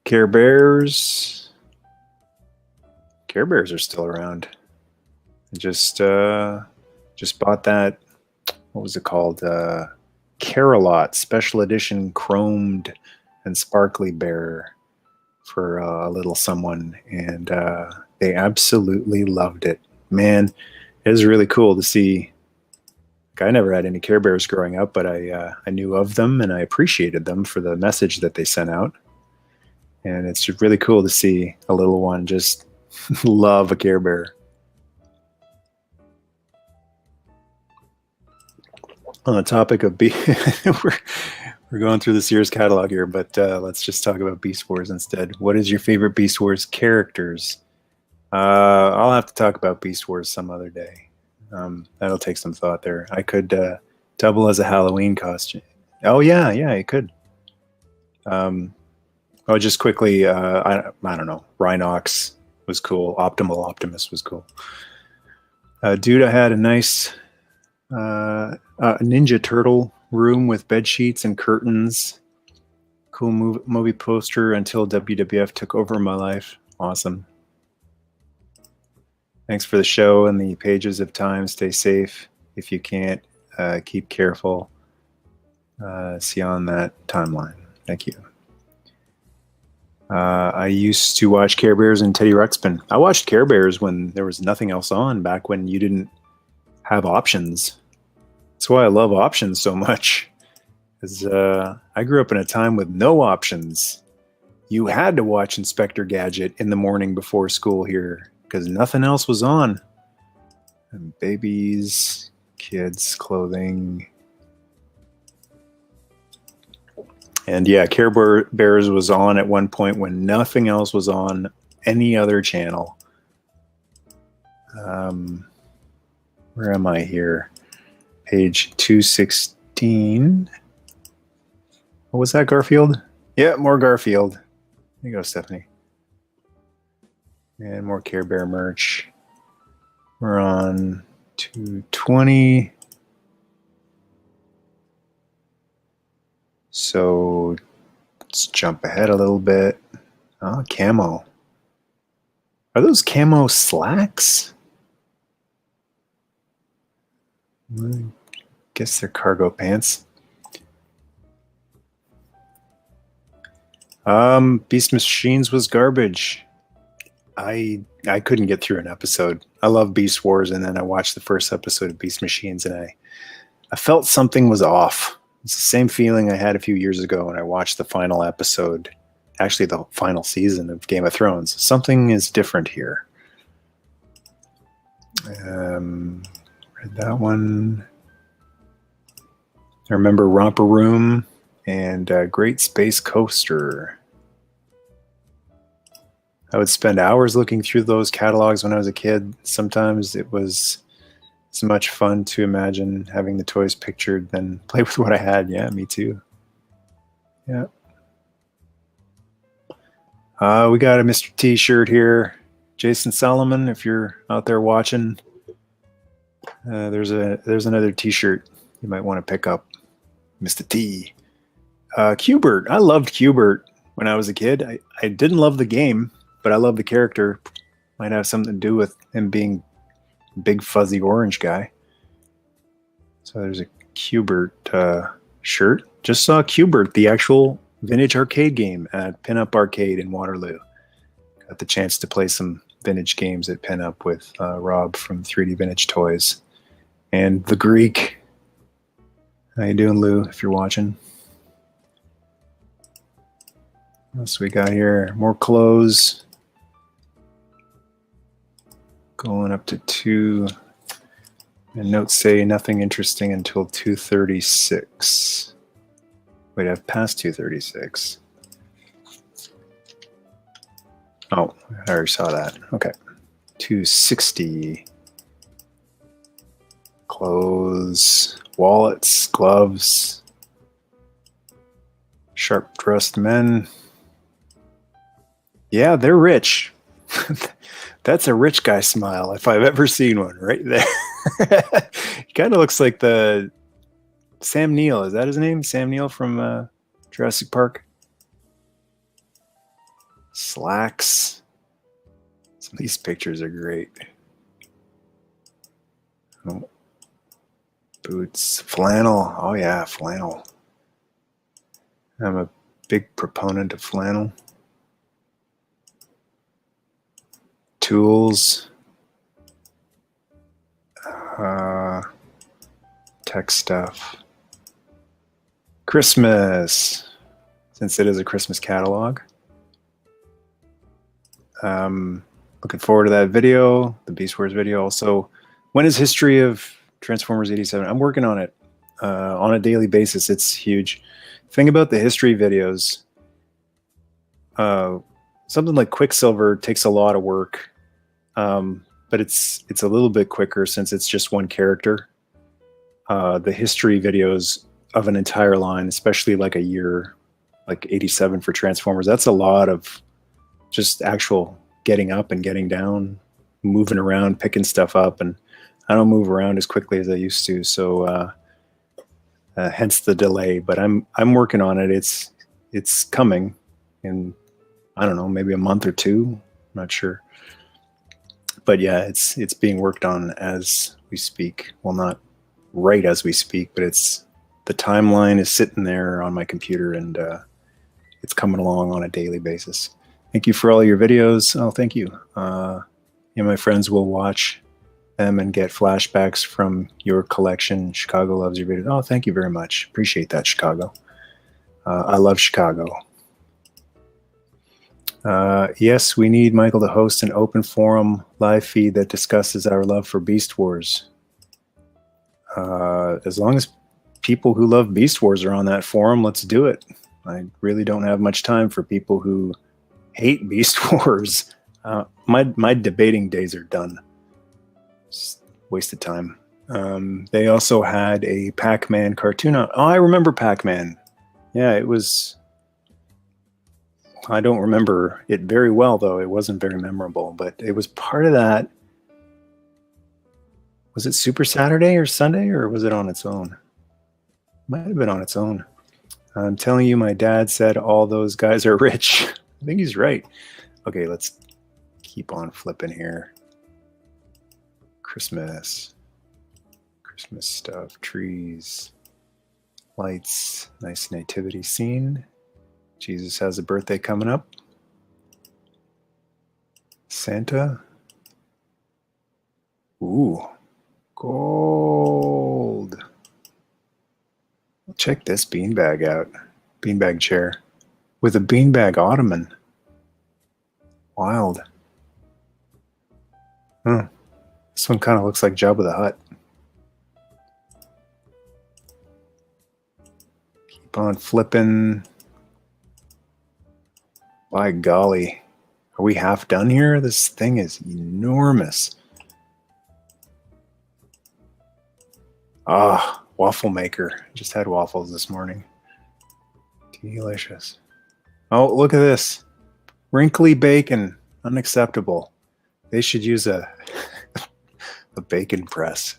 Care Bears. Care Bears are still around. I just bought that, what was it called? Carolot Special Edition Chromed and Sparkly Bear for a little someone, and they absolutely loved it. Man, it was really cool to see. I never had any Care Bears growing up, but I knew of them and I appreciated them for the message that they sent out. And it's really cool to see a little one just love a Care Bear. On the topic of we're going through the Sears catalog here, but let's just talk about Beast Wars instead. What is your favorite Beast Wars characters? I'll have to talk about Beast Wars some other day. That'll take some thought there. I could double as a Halloween costume. Oh yeah, I could. Just quickly, I don't know. Rhinox was cool. Optimal Optimus was cool. Dude, I had a nice A Ninja Turtle room with bed sheets and curtains. Cool movie poster until WWF took over my life. Awesome. Thanks for the show and the pages of time. Stay safe. If you can't, keep careful. See you on that timeline. Thank you. I used to watch Care Bears and Teddy Ruxpin. I watched Care Bears when there was nothing else on, back when you didn't have options. That's why I love options so much. Because I grew up in a time with no options. You had to watch Inspector Gadget in the morning before school here, because nothing else was on. And babies, kids, clothing. And yeah, Care Bears was on at one point when nothing else was on any other channel. Where am I here? Page 216. What was that, Garfield? Yeah, more Garfield. There you go, Stephanie. And more Care Bear merch. We're on 220. So let's jump ahead a little bit. Oh, camo. Are those camo slacks? I guess they're cargo pants. Beast Machines was garbage. I couldn't get through an episode. I love Beast Wars, and then I watched the first episode of Beast Machines, and I felt something was off. It's the same feeling I had a few years ago when I watched the final episode, actually the final season of Game of Thrones. Something is different here. Read that one. I remember Romper Room and Great Space Coaster. I would spend hours looking through those catalogs when I was a kid. Sometimes it was so much fun to imagine having the toys pictured than play with what I had. Yeah, me too. Yeah. We got a Mr. T shirt here. Jason Solomon, if you're out there watching, there's another T-shirt you might want to pick up. Mr. T. Q*bert. I loved Q*bert when I was a kid. I didn't love the game, but I love the character. Might have something to do with him being a big fuzzy orange guy. So there's a Q*bert shirt. Just saw Q*bert, the actual vintage arcade game at Pinup Arcade in Waterloo. Got the chance to play some vintage games at Pinup with Rob from 3D Vintage Toys. And the Greek. How you doing, Lou, if you're watching? What else we got here? More clothes. Going up to 2. And notes say nothing interesting until 236. Wait, I've passed 236. Oh, I already saw that. Okay. 260. Clothes, wallets, gloves, sharp-dressed men. Yeah, they're rich. That's a rich guy smile if I've ever seen one, right there. He kind of looks like the Sam Neill. Is that his name? Sam Neill from Jurassic Park? Slacks. Some of these pictures are great. Oh. Boots. Flannel. Oh, yeah, flannel. I'm a big proponent of flannel. Tools. Tech stuff. Christmas. Since it is a Christmas catalog. Looking forward to that video, the Beast Wars video. Also, when is History of Transformers 87? I'm working on it on a daily basis. It's huge. Thing about the history videos, something like Quicksilver takes a lot of work, but it's a little bit quicker since it's just one character. The history videos of an entire line, especially like a year, like 87 for Transformers, that's a lot of just actual getting up and getting down, moving around, picking stuff up, and I don't move around as quickly as I used to, so hence the delay. But I'm working on it. It's coming in, I don't know, maybe a month or two. I'm not sure. But yeah, it's being worked on as we speak. Well, not right as we speak, but the timeline is sitting there on my computer, and it's coming along on a daily basis. Thank you for all your videos. Oh, thank you. My friends will watch them and get flashbacks from your collection. Chicago loves your videos. Oh, thank you very much. Appreciate that, Chicago. I love Chicago. Yes, we need Michael to host an open forum live feed that discusses our love for Beast Wars. As long as people who love Beast Wars are on that forum, let's do it. I really don't have much time for people who hate Beast Wars. My debating days are done. Just waste of time. They also had a Pac-Man cartoon. Oh, I remember Pac-Man. Yeah, it was... I don't remember it very well, though. It wasn't very memorable, but it was part of that. Was it Super Saturday or Sunday, or was it on its own? Might have been on its own. I'm telling you, my dad said all those guys are rich. I think he's right. Okay, let's keep on flipping here. Christmas stuff, trees, lights, nice nativity scene. Jesus has a birthday coming up. Santa. Ooh, gold. Check this beanbag out. Beanbag chair with a beanbag ottoman. Wild. Huh. This one kind of looks like Jabba the Hutt. Keep on flipping. By golly. Are we half done here? This thing is enormous. Ah, waffle maker. Just had waffles this morning. Delicious. Oh, look at this. Wrinkly bacon. Unacceptable. They should use a bacon press.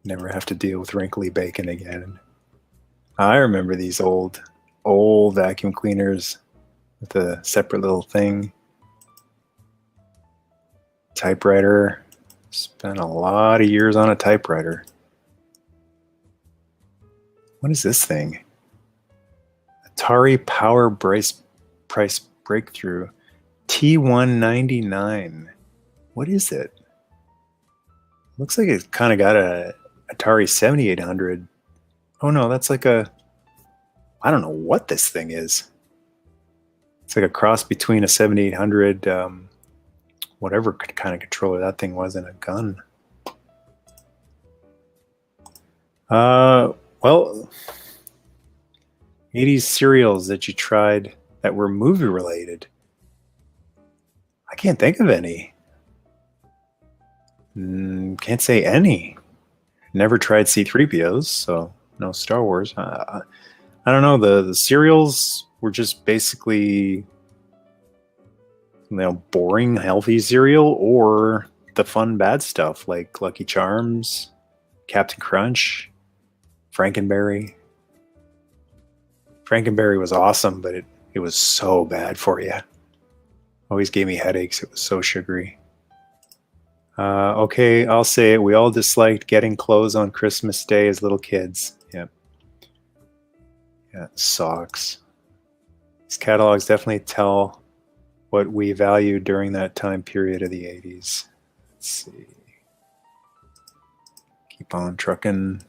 Never have to deal with wrinkly bacon again. I remember these old vacuum cleaners with a separate little thing. Typewriter. Spent a lot of years on a typewriter. What is this thing? Atari Power Price Breakthrough. T199. What is it? Looks like it kind of got a Atari 7800. Oh no, that's like a... I don't know what this thing is. It's like a cross between a 7800, whatever kind of controller that thing was, and a gun. Well, 80s cereals that you tried that were movie related. I can't think of any. Can't say any. Never tried C-3POs, so no Star Wars. I don't know. The cereals were just basically, boring, healthy cereal, or the fun, bad stuff like Lucky Charms, Captain Crunch, Frankenberry. Frankenberry was awesome, but it was so bad for you. Always gave me headaches. It was so sugary. Okay, I'll say it. We all disliked getting clothes on Christmas Day as little kids. Yep. Yeah, socks. These catalogs definitely tell what we valued during that time period of the 80s. Let's see. Keep on trucking.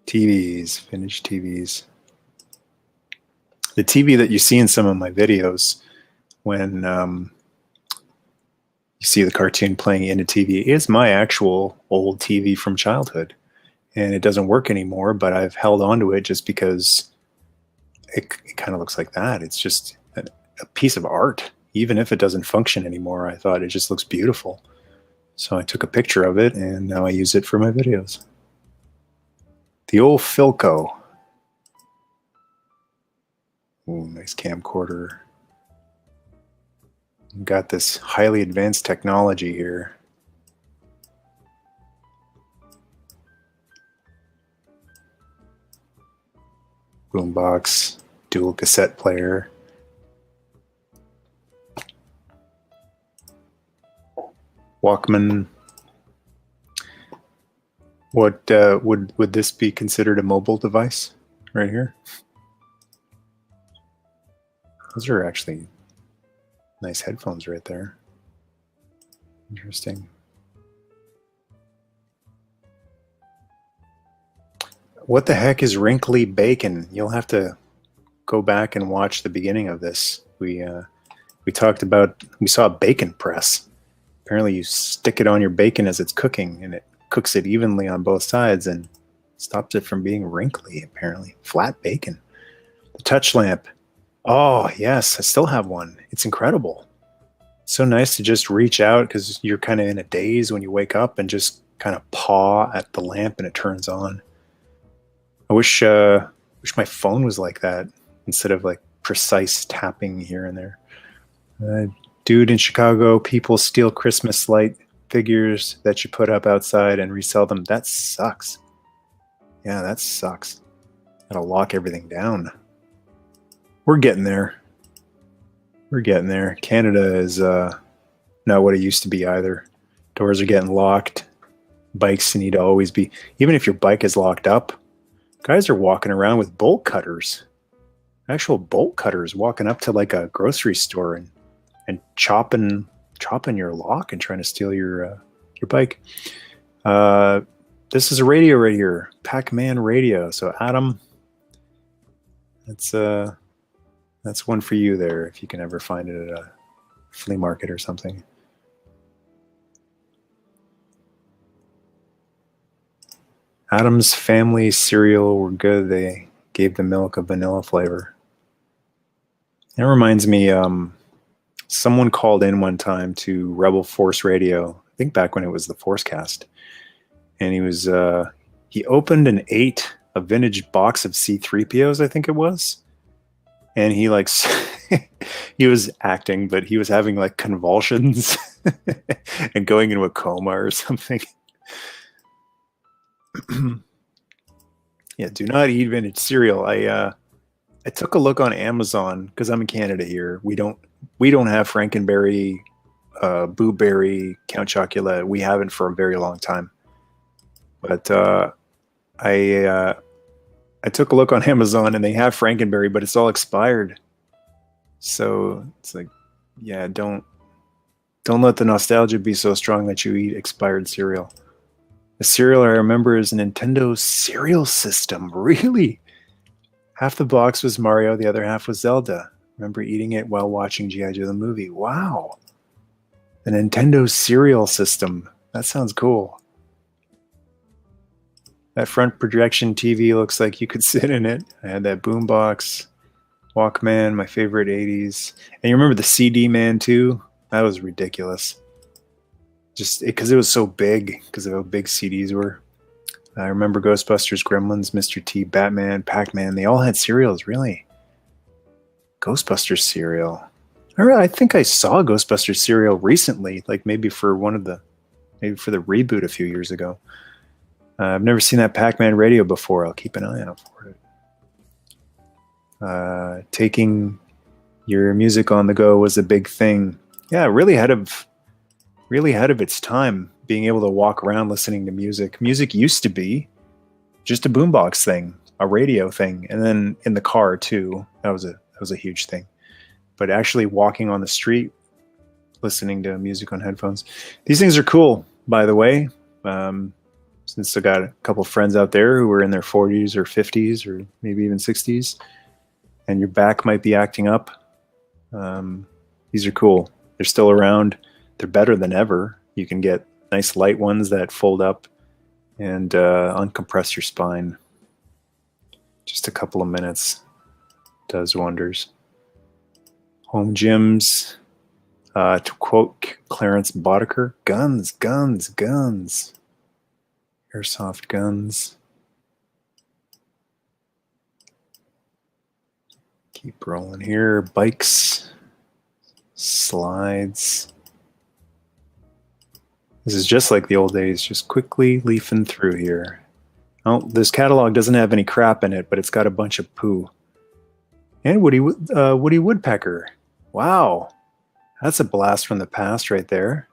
TVs, vintage TVs. The TV that you see in some of my videos when you see the cartoon playing in a TV is my actual old TV from childhood. And it doesn't work anymore, but I've held on to it just because it kind of looks like that. It's just a piece of art. Even if it doesn't function anymore, I thought it just looks beautiful. So I took a picture of it, and now I use it for my videos. The old Philco. Ooh, nice camcorder. We've got this highly advanced technology here. boombox, dual cassette player. Walkman. What would this be considered a mobile device right here? Those are actually nice headphones right there. Interesting. What the heck is wrinkly bacon? You'll have to go back and watch the beginning of this. We talked about, we saw a bacon press. Apparently you stick it on your bacon as it's cooking and it cooks it evenly on both sides and stops it from being wrinkly, apparently. Flat bacon. The touch lamp. Oh, yes, I still have one. It's incredible. It's so nice to just reach out because you're kind of in a daze when you wake up and just kind of paw at the lamp and it turns on. I wish my phone was like that instead of like precise tapping here and there. Dude in Chicago, people steal Christmas light figures that you put up outside and resell them. That sucks. Yeah, that sucks. Gotta lock everything down. We're getting there. We're getting there. Canada is not what it used to be either. Doors are getting locked. Bikes need to always be, even if your bike is locked up, guys are walking around with bolt cutters. Actual bolt cutters walking up to like a grocery store and chopping your lock and trying to steal your bike. This is a radio right here, Pac-Man Radio. So Adam, that's one for you there if you can ever find it at a flea market or something. Adam's Family cereal were good. They gave the milk a vanilla flavor. It reminds me, someone called in one time to Rebel Force Radio, I think back when it was the Forcecast, and he opened and ate a vintage box of C-3POs, I think it was, and he like he was acting, but he was having like convulsions and going into a coma or something. Yeah, do not eat vintage cereal. I took a look on Amazon because I'm in Canada here. We don't have Frankenberry, Boo Berry, Count Chocula. We haven't for a very long time. But I took a look on Amazon and they have Frankenberry, but it's all expired. So it's like, yeah, don't let the nostalgia be so strong that you eat expired cereal. The cereal I remember is a Nintendo cereal system. Really? Half the box was Mario, the other half was Zelda. Remember eating it while watching G.I. Joe the movie. Wow. The Nintendo cereal system. That sounds cool. That front projection TV looks like you could sit in it. I had that boombox, Walkman, my favorite 80s. And you remember the CD man too? That was ridiculous. Just because it was so big, because of how big CDs were. I remember Ghostbusters, Gremlins, Mr. T, Batman, Pac-Man. They all had cereals, really. Ghostbusters cereal. I think I saw Ghostbusters cereal recently, like maybe for the reboot a few years ago. I've never seen that Pac-Man Radio before. I'll keep an eye out for it. Taking your music on the go was a big thing. Yeah, really ahead of its time, being able to walk around listening to music. Music used to be just a boombox thing, a radio thing, and then in the car too. That was a huge thing. But actually walking on the street, listening to music on headphones. These things are cool, by the way. Since I got a couple of friends out there who were in their 40s or 50s or maybe even 60s, and your back might be acting up. These are cool. They're still around. They're better than ever. You can get nice light ones that fold up and uncompress your spine. Just a couple of minutes does wonders. Home gyms. To quote Clarence Boddicker, guns, guns, guns. Airsoft guns. Keep rolling here. Bikes. Slides. This is just like the old days, just quickly leafing through here. Oh, this catalog doesn't have any crap in it, but it's got a bunch of poo. And Woody Woodpecker. Wow, that's a blast from the past right there.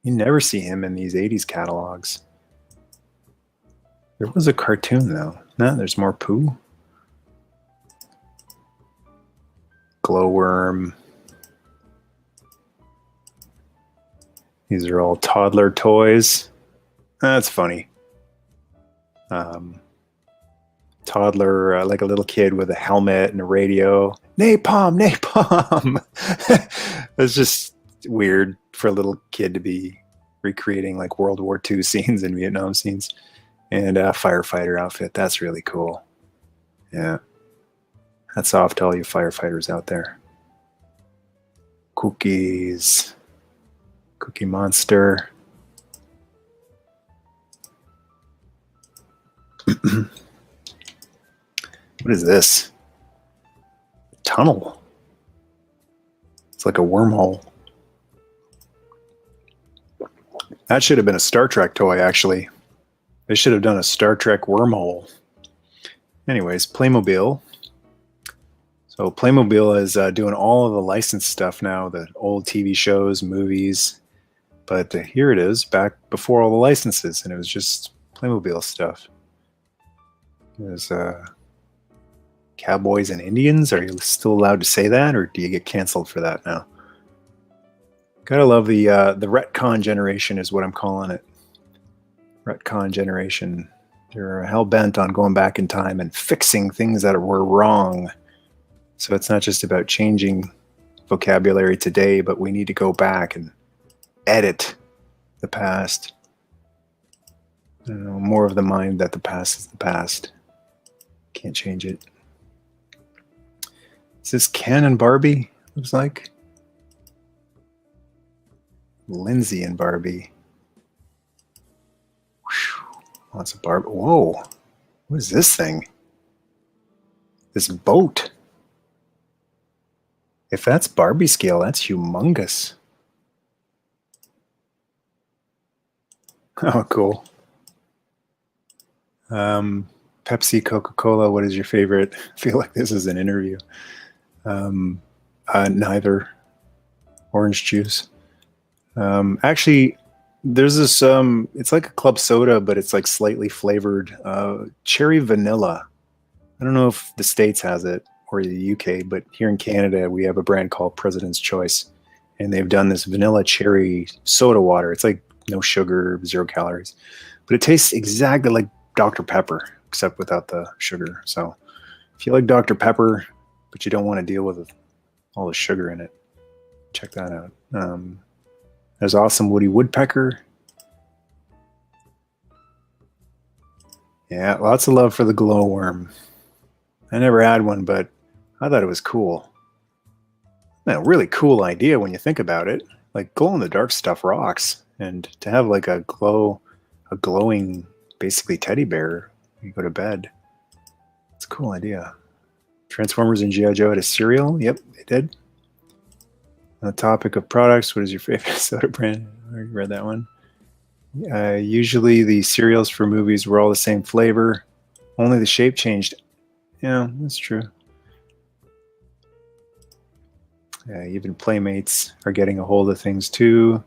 You never see him in these 80s catalogs. There was a cartoon, though. No, there's more poo. Glowworm. These are all toddler toys. That's funny. Toddler, like a little kid with a helmet and a radio. Napalm, napalm. It's just weird for a little kid to be recreating like World War II scenes and Vietnam scenes. And a firefighter outfit. That's really cool. Yeah. Hats off to all you firefighters out there. Cookies. Cookie Monster. What is this? Tunnel. It's like a wormhole. That should have been a Star Trek toy, actually. They should have done a Star Trek wormhole. Anyways, Playmobil. So Playmobil is doing all of the licensed stuff now, the old TV shows, movies. But here it is, back before all the licenses, and it was just Playmobil stuff. There's Cowboys and Indians. Are you still allowed to say that, or do you get canceled for that now? Gotta love the retcon generation is what I'm calling it. Retcon generation. They're hell-bent on going back in time and fixing things that were wrong. So it's not just about changing vocabulary today, but we need to go back and edit the past. I don't know, more of the mind that the past is the past. Can't change it. Is this Ken and Barbie? Looks like. Lindsay and Barbie. Whew. Lots of Barbie. Whoa. What is this thing? This boat. If that's Barbie scale, that's humongous. Oh, cool. Pepsi, Coca-Cola, what is your favorite? I feel like this is an interview. Neither. Orange juice. Actually, there's this, it's like a club soda, but it's like slightly flavored. Cherry vanilla. I don't know if the States has it or the UK, but here in Canada, we have a brand called President's Choice. And they've done this vanilla cherry soda water. It's like no sugar, 0 calories. But it tastes exactly like Dr. Pepper, except without the sugar. So if you like Dr. Pepper, but you don't want to deal with all the sugar in it, check that out. There's awesome Woody Woodpecker. Yeah, lots of love for the glowworm. I never had one, but I thought it was cool. A really cool idea when you think about it. Like glow-in-the-dark stuff rocks, and to have like a glowing, basically teddy bear when you go to bed, it's a cool idea. Transformers and G.I. Joe had a cereal. Yep, they did. On the topic of products, what is your favorite soda brand? I already read that one. Usually the cereals for movies were all the same flavor. Only the shape changed. Yeah, that's true. Even Playmates are getting a hold of things too.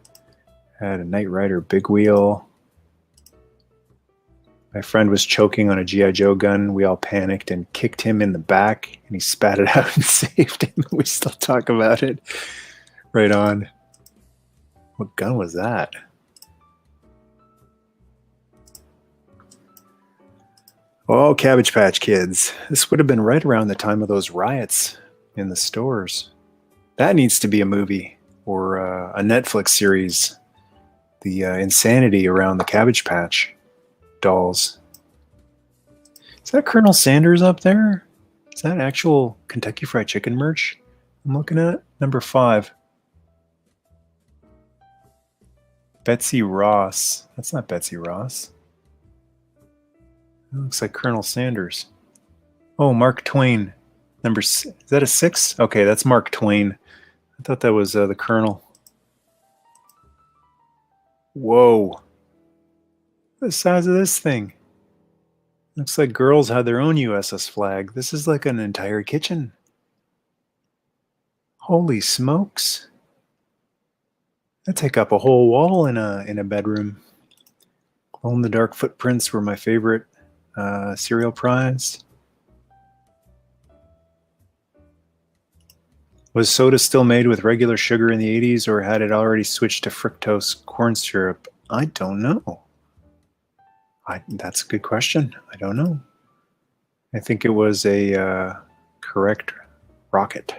Had a Knight Rider big wheel. My friend was choking on a G.I. Joe gun. We all panicked and kicked him in the back, and he spat it out and saved him. We still talk about it. Right on. What gun was that? Oh, Cabbage Patch Kids. This would have been right around the time of those riots in the stores. That needs to be a movie or a Netflix series. The insanity around the Cabbage Patch dolls. Is that Colonel Sanders up there? Is that actual Kentucky Fried Chicken merch I'm looking at? Number 5. Betsy Ross. That's not Betsy Ross. It looks like Colonel Sanders. Oh, Mark Twain. Is that a 6? Okay, that's Mark Twain. I thought that was the Colonel. Whoa. The size of this thing. Looks like girls had their own USS flag. This is like an entire kitchen. Holy smokes. That'd take up a whole wall in a bedroom. Glow in the dark footprints were my favorite cereal prize. Was soda still made with regular sugar in the 80s, or had it already switched to fructose corn syrup? I don't know. That's a good question. I don't know. I think it was a correct rocket.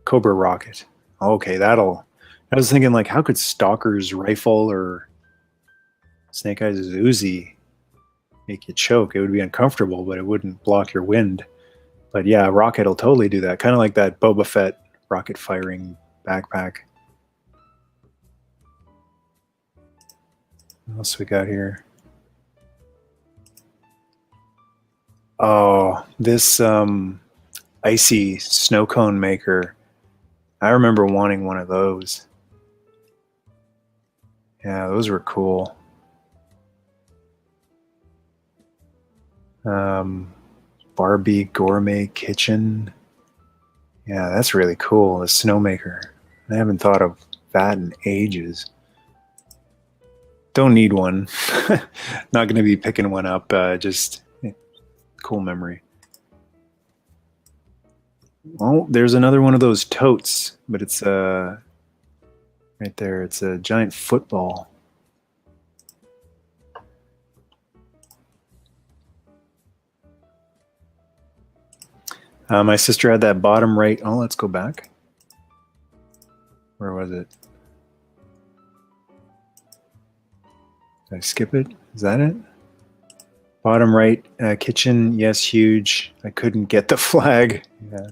Cobra rocket. Okay, I was thinking, like, how could Stalker's rifle or Snake Eyes' Uzi make you choke? It would be uncomfortable, but it wouldn't block your wind. But yeah, rocket will totally do that. Kind of like that Boba Fett rocket firing backpack. What else we got here? Oh, this icy snow cone maker. I remember wanting one of those. Yeah, those were cool. Barbie Gourmet Kitchen. Yeah, that's really cool. The snowmaker. I haven't thought of that in ages. Don't need one. Not going to be picking one up. Just cool memory. Oh, there's another one of those totes, but it's right there. It's a giant football. My sister had that bottom right. Oh, let's go back. Where was it? Did I skip it? Is that it? Bottom right, kitchen. Yes, huge. I couldn't get the flag. Yeah.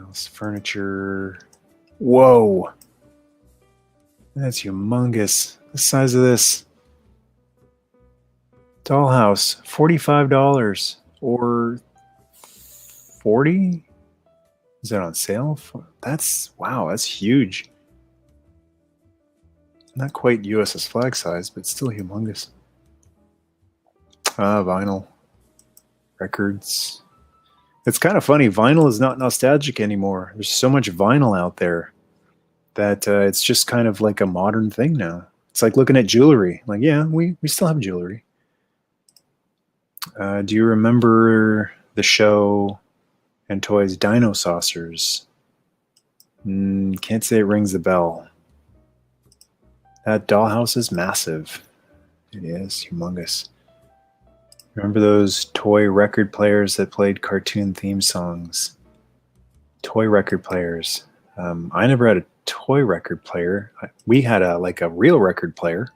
Else, furniture. Whoa. That's humongous. The size of this. Dollhouse, $45 or 40? Is that on sale? Wow, that's huge. Not quite USS flag size, but still humongous. Vinyl. Records. It's kind of funny. Vinyl is not nostalgic anymore. There's so much vinyl out there that it's just kind of like a modern thing now. It's like looking at jewelry. Like, yeah, we still have jewelry. Do you remember the show and toys Dino Saucers? Can't say it rings a bell. That dollhouse is massive. It is humongous. Remember those toy record players that played cartoon theme songs? Toy record players. I never had a toy record player. We had a real record player,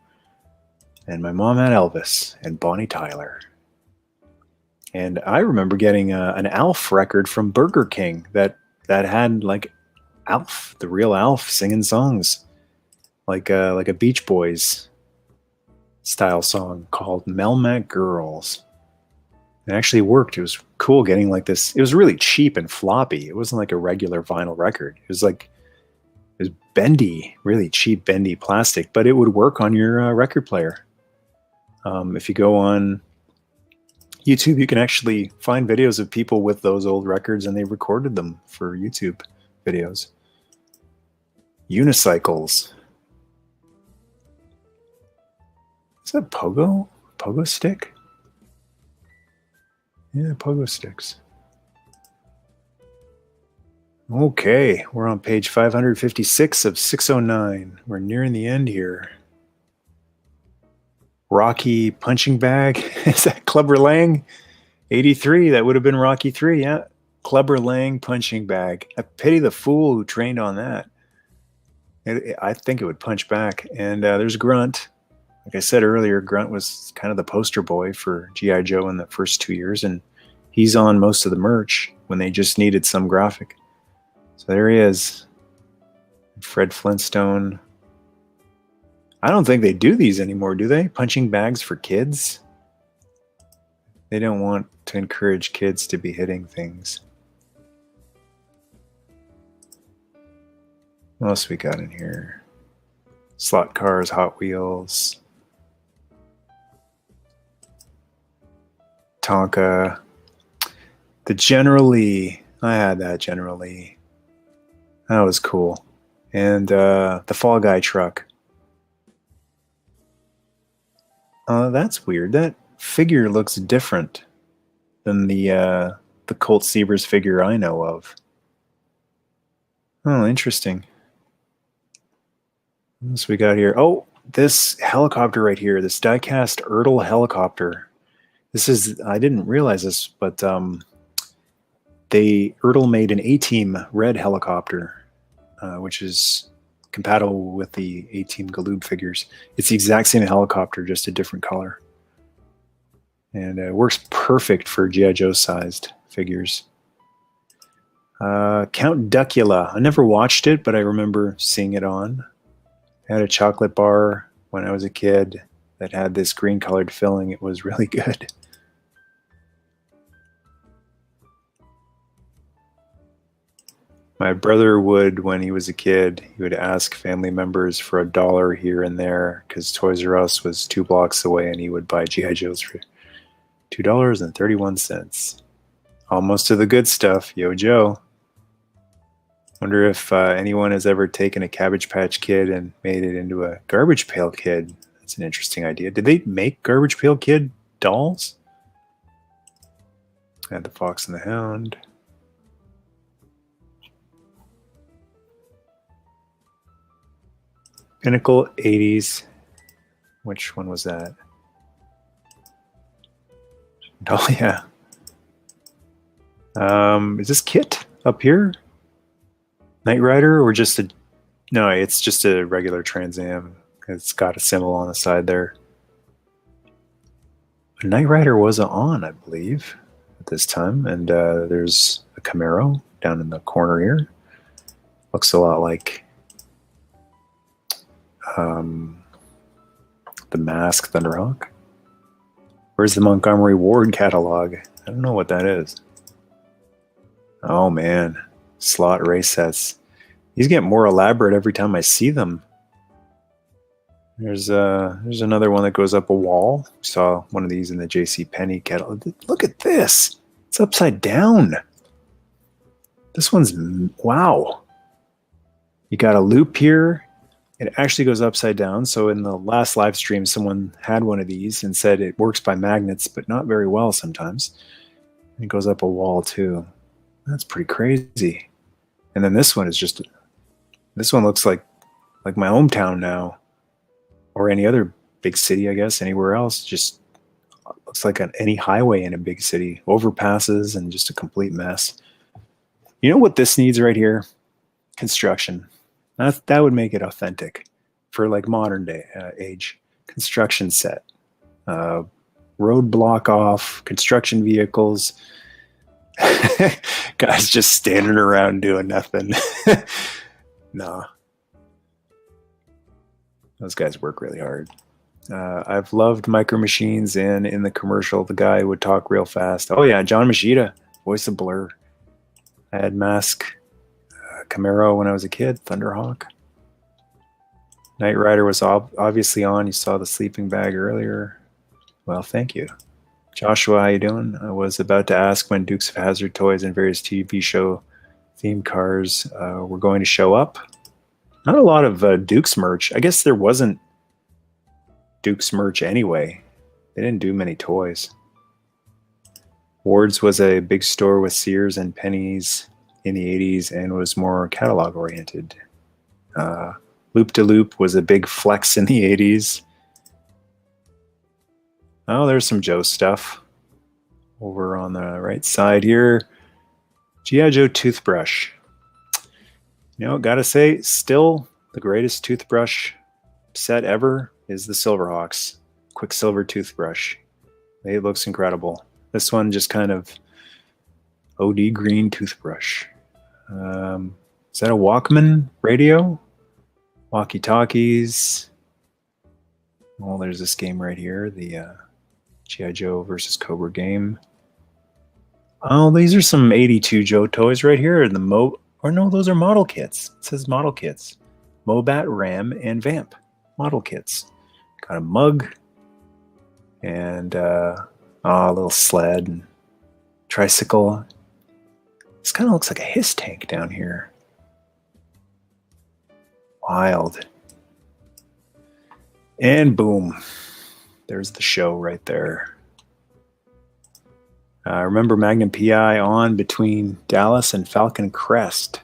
and my mom had Elvis and Bonnie Tyler. And I remember getting an Alf record from Burger King that had like Alf, the real Alf, singing songs, like a Beach Boys style song called Melmac Girls. It actually worked. It was cool getting like this. It was really cheap and floppy. It wasn't like a regular vinyl record. It was bendy, really cheap bendy plastic, but it would work on your record player. If you go on YouTube, you can actually find videos of people with those old records, and they recorded them for YouTube videos. Unicycles. Is that pogo? Pogo stick? Yeah, pogo sticks. Okay, we're on page 556 of 609. We're nearing the end here. Rocky punching bag. Is that Clubber Lang? 83. That would have been Rocky 3. Yeah. Clubber Lang punching bag. I pity the fool who trained on that. I think it would punch back. And there's Grunt. Like I said earlier, Grunt was kind of the poster boy for G.I. Joe in the first 2 years. And he's on most of the merch when they just needed some graphic. So there he is. Fred Flintstone. I don't think they do these anymore, do they? Punching bags for kids? They don't want to encourage kids to be hitting things. What else we got in here? Slot cars, Hot Wheels. Tonka. The General Lee. I had that General Lee. That was cool. And the Fall Guy truck. That's weird. That figure looks different than the Colt Sears figure I know of. Oh, interesting. What else we got here? Oh, this helicopter right here, this die-cast Ertl helicopter. This is, I didn't realize this, but Ertl made an A-Team red helicopter, which is compatible with the A-Team Galoob figures. It's the exact same helicopter, just a different color. And it works perfect for G.I. Joe-sized figures. Count Duckula. I never watched it, but I remember seeing it on. I had a chocolate bar when I was a kid that had this green-colored filling. It was really good. My brother would, when he was a kid, he would ask family members for $1 here and there because Toys R Us was 2 blocks away, and he would buy G.I. Joes for $2.31. Almost to the good stuff. Yo, Joe. Wonder if anyone has ever taken a Cabbage Patch Kid and made it into a Garbage Pail Kid. That's an interesting idea. Did they make Garbage Pail Kid dolls? I had the Fox and the Hound. Pinnacle 80s. Which one was that? Oh, yeah. Is this Kit up here? Knight Rider or just a... No, it's just a regular Trans Am. It's got a symbol on the side there. Knight Rider was on, I believe, at this time. And there's a Camaro down in the corner here. Looks a lot like the M.a.s.k. Thunderhawk. Where's the Montgomery Ward catalog? I don't know what that is. Oh man, slot race sets. These get more elaborate every time I see them. There's another one that goes up a wall. We saw one of these in the JCPenney catalog. Look at this. It's upside down. This one's, wow. You got a loop here. It actually goes upside down. So in the last live stream, someone had one of these and said it works by magnets, but not very well sometimes. And it goes up a wall too. That's pretty crazy. And then this one is just, this one looks like my hometown now, or any other big city, I guess, anywhere else. Just looks like any highway in a big city, overpasses and just a complete mess. You know what this needs right here? Construction. That would make it authentic for like modern day age. Construction set, road block off, construction vehicles. Guys just standing around doing nothing. No. Those guys work really hard. I've loved Micro Machines, and in the commercial, the guy would talk real fast. Oh yeah, John Machida, voice of Blur. I had M.a.s.k. Camaro when I was a kid, Thunderhawk. Knight Rider was obviously on. You saw the sleeping bag earlier. Well, thank you. Joshua, how you doing? I was about to ask when Dukes of Hazzard toys and various TV show themed cars were going to show up. Not a lot of Dukes merch. I guess there wasn't Dukes merch anyway. They didn't do many toys. Ward's was a big store with Sears and Penny's in the 80s and was more catalog oriented. Loop de Loop was a big flex in the 80s. Oh, there's some Joe stuff over on the right side here. G.I. Joe toothbrush. You know, gotta say, still the greatest toothbrush set ever is the Silverhawks Quicksilver toothbrush. It looks incredible. This one just kind of OD green toothbrush. Is that a Walkman radio? Walkie-talkies. Well, there's this game right here, the G.I. Joe versus Cobra Game. Oh, these are some 82 Joe toys right here. Or no, those are model kits. It says model kits. Mobat, Ram, and Vamp. Model kits. Got a mug. And Oh, a little sled and tricycle. This kind of looks like a Hiss tank down here. Wild. And boom. There's the show right there. Remember Magnum PI on between Dallas and Falcon Crest.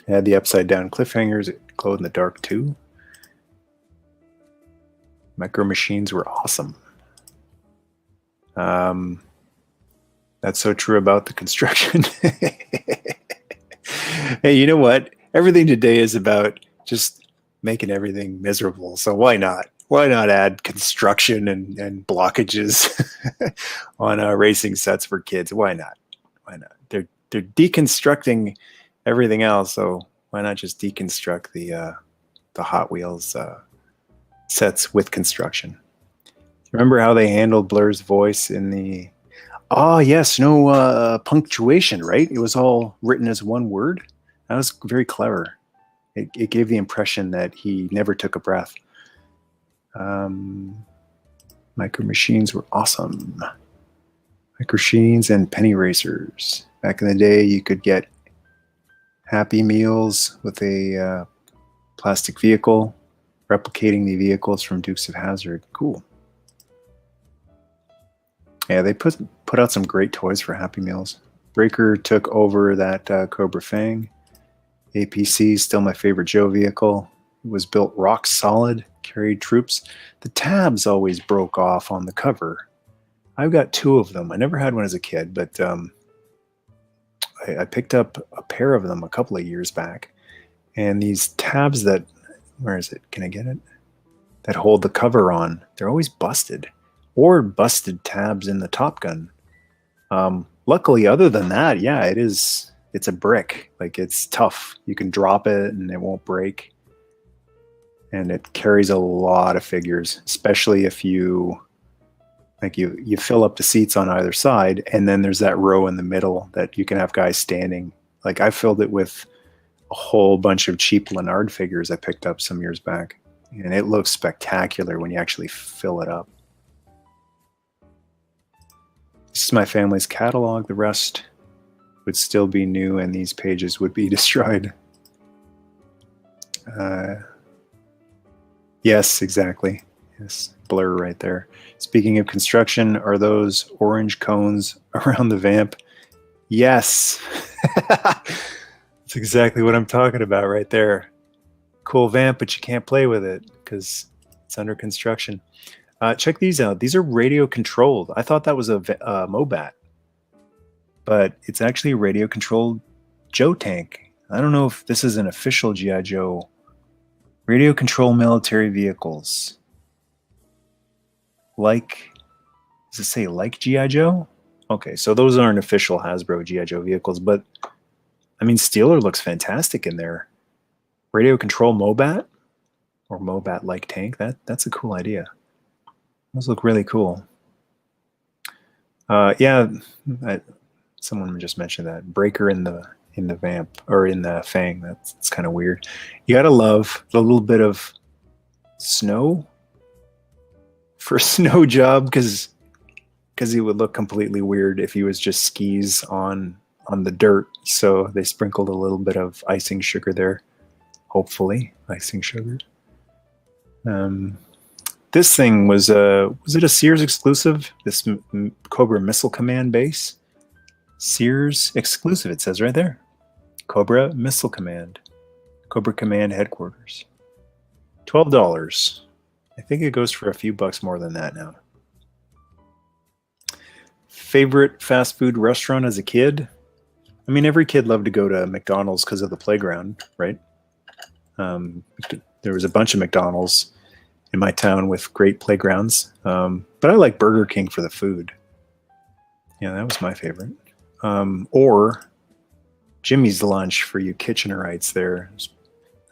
It had the upside down cliffhangers. It glowed in the dark too. Micro Machines were awesome. That's so true about the construction. Hey, you know what? Everything today is about just making everything miserable. So why not? Why not add construction and blockages on racing sets for kids? Why not? Why not? They're deconstructing everything else, so why not just deconstruct the Hot Wheels sets with construction? Remember how they handled Blur's voice in the... Oh, yes, no punctuation, right? It was all written as one word. That was very clever. It gave the impression that he never took a breath. Micro Machines were awesome. Micro Machines and penny racers. Back in the day, you could get Happy Meals with a plastic vehicle, replicating the vehicles from Dukes of Hazzard. Cool. Yeah, they put out some great toys for Happy Meals. Breaker took over that Cobra Fang. APC, still my favorite Joe vehicle. It was built rock solid, carried troops. The tabs always broke off on the cover. I've got 2 of them. I never had one as a kid, but I picked up a pair of them a couple of years back. And these tabs that, where is it? Can I get it? That hold the cover on, they're always busted. Or busted tabs in the Top Gun. Luckily, other than that, yeah, it's a brick. Like, it's tough. You can drop it and it won't break. And it carries a lot of figures, especially if you fill up the seats on either side, and then there's that row in the middle that you can have guys standing. Like, I filled it with a whole bunch of cheap Leonard figures I picked up some years back. And it looks spectacular when you actually fill it up. This is my family's catalog. The rest would still be new, and these pages would be destroyed. Yes, exactly. Yes, Blur right there. Speaking of construction, are those orange cones around the vamp? Yes. That's exactly what I'm talking about right there. Cool vamp, but you can't play with it because it's under construction. Check these out. These are radio controlled. I thought that was a Mobat, but it's actually a radio controlled Joe tank. I don't know if this is an official G.I. Joe. Radio control military vehicles. Like, does it say like G.I. Joe? Okay, so those aren't official Hasbro G.I. Joe vehicles, but I mean, Steeler looks fantastic in there. Radio control Mobat or Mobat-like tank. That's a cool idea. Those look really cool. Yeah, someone just mentioned that Breaker in the vamp or in the Fang. That's kind of weird. You gotta love the little bit of snow for Snow Job because he would look completely weird if he was just skis on the dirt. So they sprinkled a little bit of icing sugar there. Hopefully, icing sugar. This thing was it a Sears exclusive? This Cobra Missile Command base? Sears exclusive, it says right there. Cobra Missile Command. Cobra Command headquarters. $12. I think it goes for a few bucks more than that now. Favorite fast food restaurant as a kid? I mean, every kid loved to go to McDonald's because of the playground, right? There was a bunch of McDonald's in my town with great playgrounds. But I like Burger King for the food. Yeah, that was my favorite. Or Jimmy's Lunch for you Kitchenerites there. There's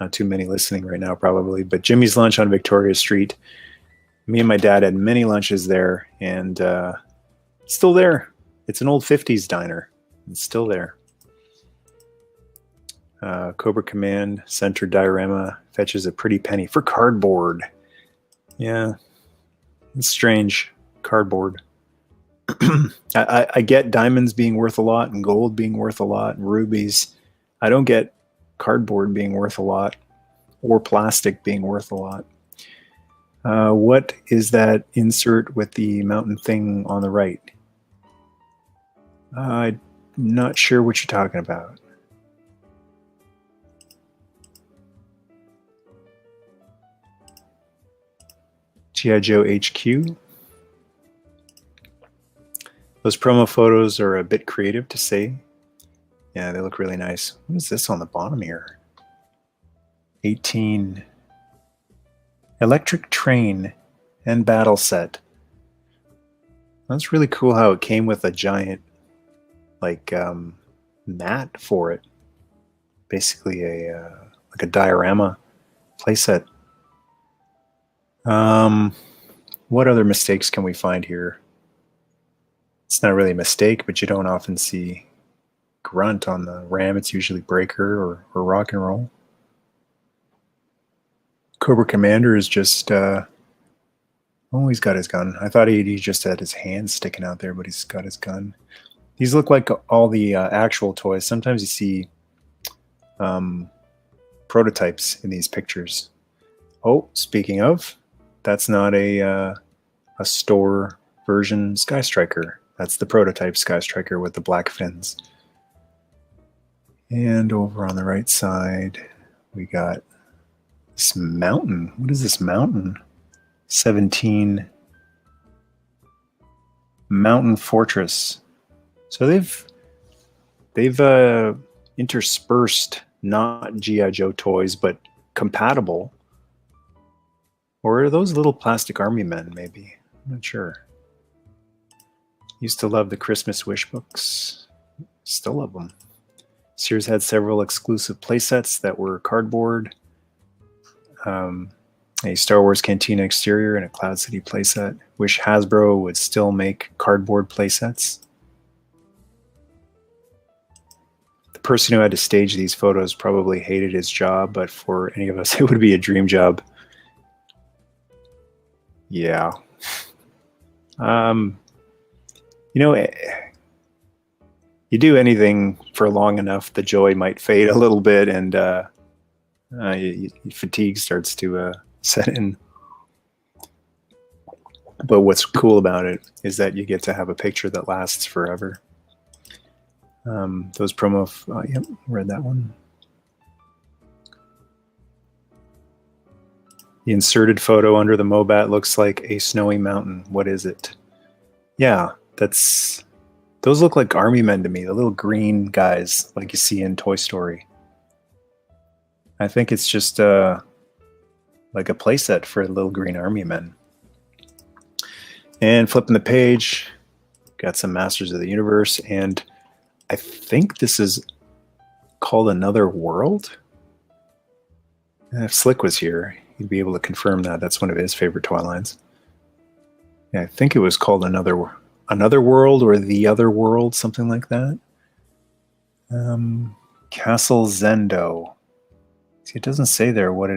not too many listening right now probably, but Jimmy's Lunch on Victoria Street. Me and my dad had many lunches there, and it's still there. It's an old 50s diner. It's still there. Cobra Command Center Diorama fetches a pretty penny for cardboard. Yeah, it's strange. cardboard. I get diamonds being worth a lot and gold being worth a lot and rubies. I don't get cardboard being worth a lot or plastic being worth a lot. What is that insert with the mountain thing on the right? I'm not sure what you're talking about. G.I. Joe HQ. Those promo photos are a bit creative to say. Yeah, they look really nice. What is this on the bottom here? 18. Electric train and battle set. That's really cool how it came with a giant, like, mat for it. Basically like a diorama playset. What other mistakes can we find here? It's not really a mistake, but you don't often see grunt on the RAM. It's usually breaker or rock and roll. Cobra Commander is just, oh, he's got his gun. I thought he just had his hands sticking out there, but he's got his gun. These look like all the actual toys. Sometimes you see prototypes in these pictures. Oh, speaking of, that's not a store version Sky Striker. That's the prototype Sky Striker with the black fins. And over on the right side, we got this mountain. What is this mountain? 17 Mountain Fortress. So they've interspersed not G.I. Joe toys, but compatible. Or are those little plastic army men, maybe? I'm not sure. Used to love the Christmas wish books. Still love them. Sears had several exclusive playsets that were cardboard. A Star Wars Cantina exterior and a Cloud City playset. Wish Hasbro would still make cardboard playsets. The person who had to stage these photos probably hated his job, but for any of us, it would be a dream job. Yeah. You know, you do anything for long enough, the joy might fade a little bit, and fatigue starts to set in. But what's cool about it is that you get to have a picture that lasts forever. Those promo, yep, read that one. The inserted photo under the Mobat looks like a snowy mountain. What is it? Yeah, those look like army men to me, the little green guys like you see in Toy Story. I think it's just like a playset for little green army men. And flipping the page, got some Masters of the Universe, and I think this is called Another World. If Slick was here, he'd be able to confirm that. That's one of his favorite toy lines. Yeah, I think it was called Another World or The Other World, something like that. Castle Zendo. See, it doesn't say there what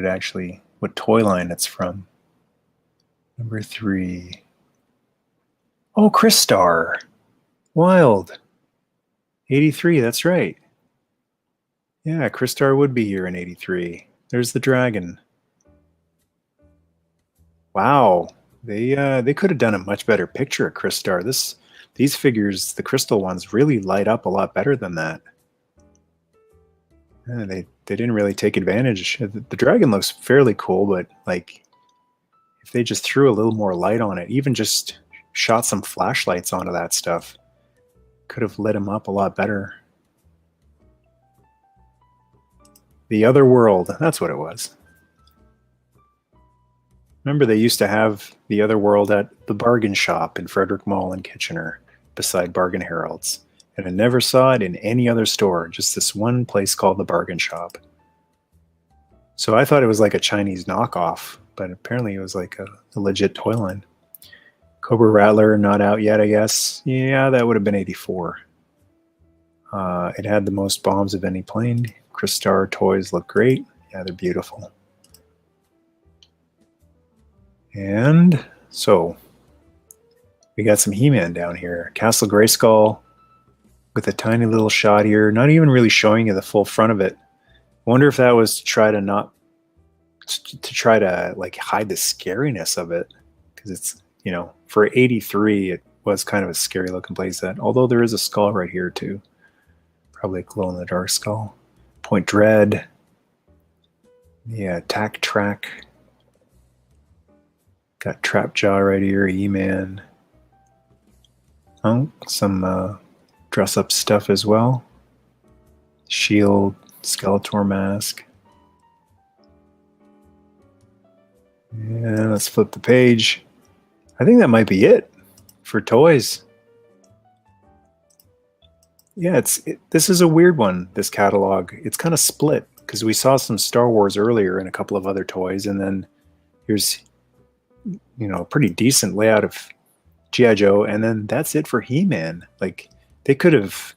toy line it's from. Number 3. Oh, Crystar. Wild. 83, that's right. Yeah, Crystar would be here in 83. There's the dragon. Wow. They could have done a much better picture of Crystar. These figures, the crystal ones, really light up a lot better than that. Yeah, they didn't really take advantage. The dragon looks fairly cool, but like if they just threw a little more light on it, even just shot some flashlights onto that stuff, could have lit him up a lot better. The Other World, that's what it was. Remember, they used to have The Other World at the bargain shop in Frederick Mall in Kitchener, beside Bargain Harold's. And I never saw it in any other store, just this one place called the Bargain Shop. So I thought it was like a Chinese knockoff, but apparently it was like a legit toy line. Cobra Rattler, not out yet, I guess. Yeah, that would have been 84. It had the most bombs of any plane. Crystar toys look great. Yeah, they're beautiful. And so, We got some He-Man down here. Castle Grayskull with a tiny little shot here. Not even really showing you the full front of it. I wonder if that was to try to like hide the scariness of it, because it's, you know, for 83 it was kind of a scary looking playset, although there is a skull right here too, probably a glow in the dark skull. Point Dread, yeah, Tack Track, got Trap Jaw right here, E-Man. Oh, some dress up stuff as well. Shield, Skeletor mask. Yeah, let's flip the page. I think that might be it for toys. Yeah, this is a weird one, this catalog. It's kind of split because we saw some Star Wars earlier and a couple of other toys, and then here's, you know, a pretty decent layout of G.I. Joe, and then that's it for He-Man. Like, they could have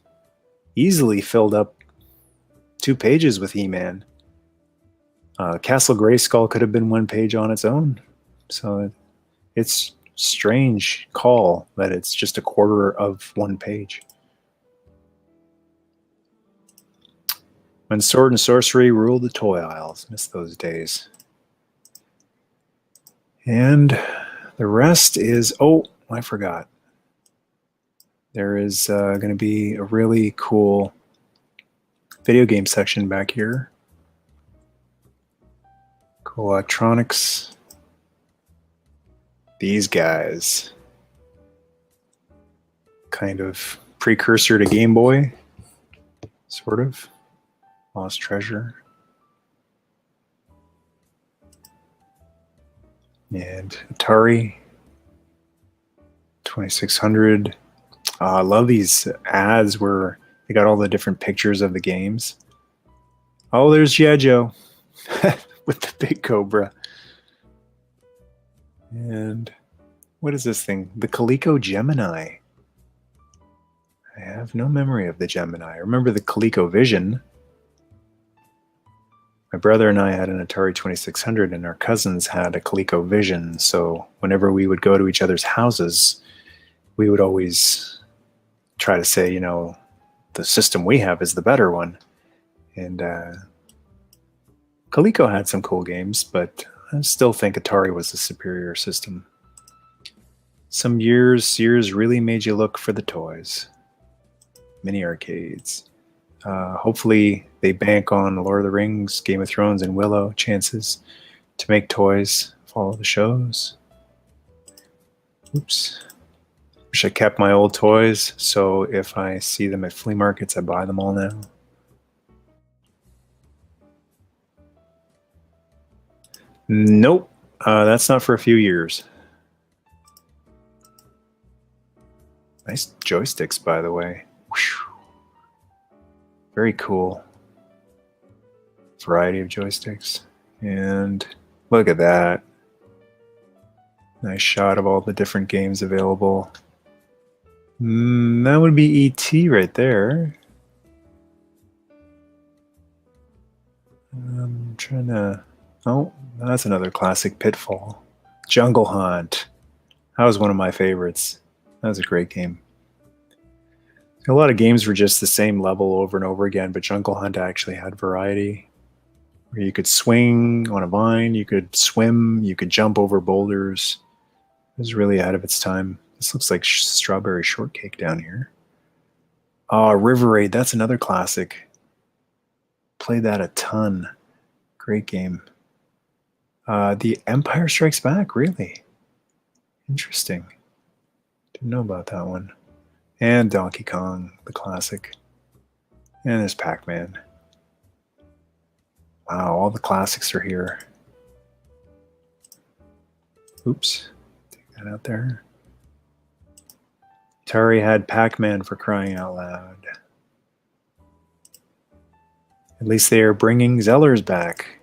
easily filled up 2 pages with He-Man. Castle Grayskull could have been 1 page on its own. So it's strange call that it's just a quarter of 1 page. When Sword and Sorcery ruled the toy aisles. Miss those days. And the rest is, oh, I forgot. There is going to be a really cool video game section back here. Cool electronics. These guys. Kind of precursor to Game Boy. Sort of. Lost Treasure. And Atari 2600. I love these ads where they got all the different pictures of the games. Oh, there's G.I. Joe with the big Cobra. And what is this thing? The Coleco Gemini. I have no memory of the Gemini. I remember the Colecovision. My brother and I had an Atari 2600, and our cousins had a Colecovision. So whenever we would go to each other's houses, we would always try to say, you know, the system we have is the better one. And Coleco had some cool games, but I still think Atari was the superior system. Some years, Sears really made you look for the toys. Mini arcades. Hopefully they bank on Lord of the Rings, Game of Thrones, and Willow chances to make toys follow the shows. Oops. Wish I kept my old toys, so if I see them at flea markets, I buy them all now. Nope. That's not for a few years. Nice joysticks, by the way. Whew. Very cool. Variety of joysticks. And look at that. Nice shot of all the different games available. That would be E.T. right there. I'm trying to... Oh, that's another classic Pitfall. Jungle Hunt. That was one of my favorites. That was a great game. A lot of games were just the same level over and over again, but Jungle Hunt actually had variety. Where you could swing on a vine, you could swim, you could jump over boulders. It was really ahead of its time. This looks like Strawberry Shortcake down here. Oh, River Raid, that's another classic. Played that a ton. Great game. The Empire Strikes Back, really? Interesting. Didn't know about that one. And Donkey Kong, the classic. And there's Pac-Man. Wow, all the classics are here. Oops. Take that out there. Atari had Pac-Man, for crying out loud. At least they are bringing Zellers back.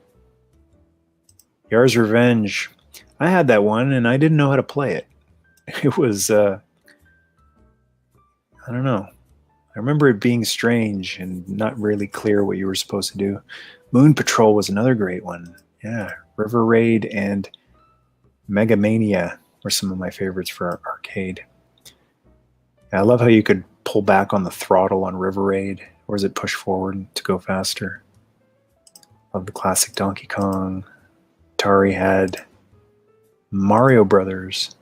Yar's Revenge. I had that one, and I didn't know how to play it. It was... I don't know. I remember it being strange and not really clear what you were supposed to do. Moon Patrol was another great one. Yeah, River Raid and Mega Mania were some of my favorites for arcade. I love how you could pull back on the throttle on River Raid, or is it push forward to go faster? Love the classic Donkey Kong. Atari had Mario Brothers.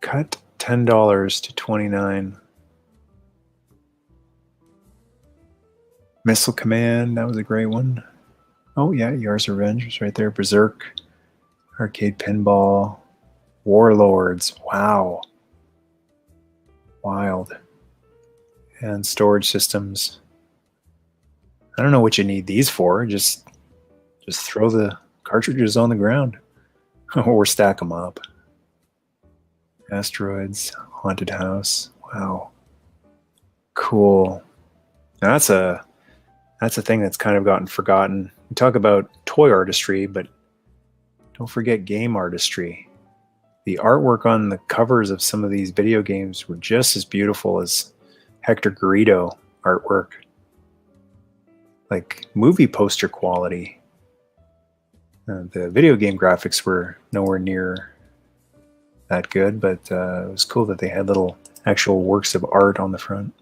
Cut $10 to $29. Missile Command, that was a great one. Oh yeah, Yars' Revenge was right there. Berserk, Arcade Pinball, Warlords. Wow. Wild. And storage systems. I don't know what you need these for. Just throw the cartridges on the ground or stack them up. Asteroids, Haunted House. Wow. Cool. Now that's a thing that's kind of gotten forgotten. We talk about toy artistry, but don't forget game artistry. The artwork on the covers of some of these video games were just as beautiful as Hector Garrido artwork. Like movie poster quality. The video game graphics were nowhere near that good, but it was cool that they had little actual works of art on the front.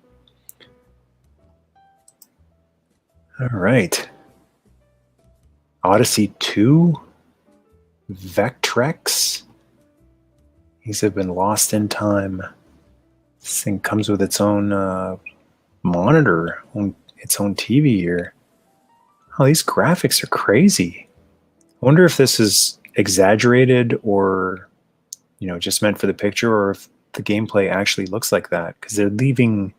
All right. Odyssey 2, Vectrex. These have been lost in time. This thing comes with its own monitor, its own TV here. Oh, these graphics are crazy. I wonder if this is exaggerated or, just meant for the picture, or if the gameplay actually looks like that, because they're leaving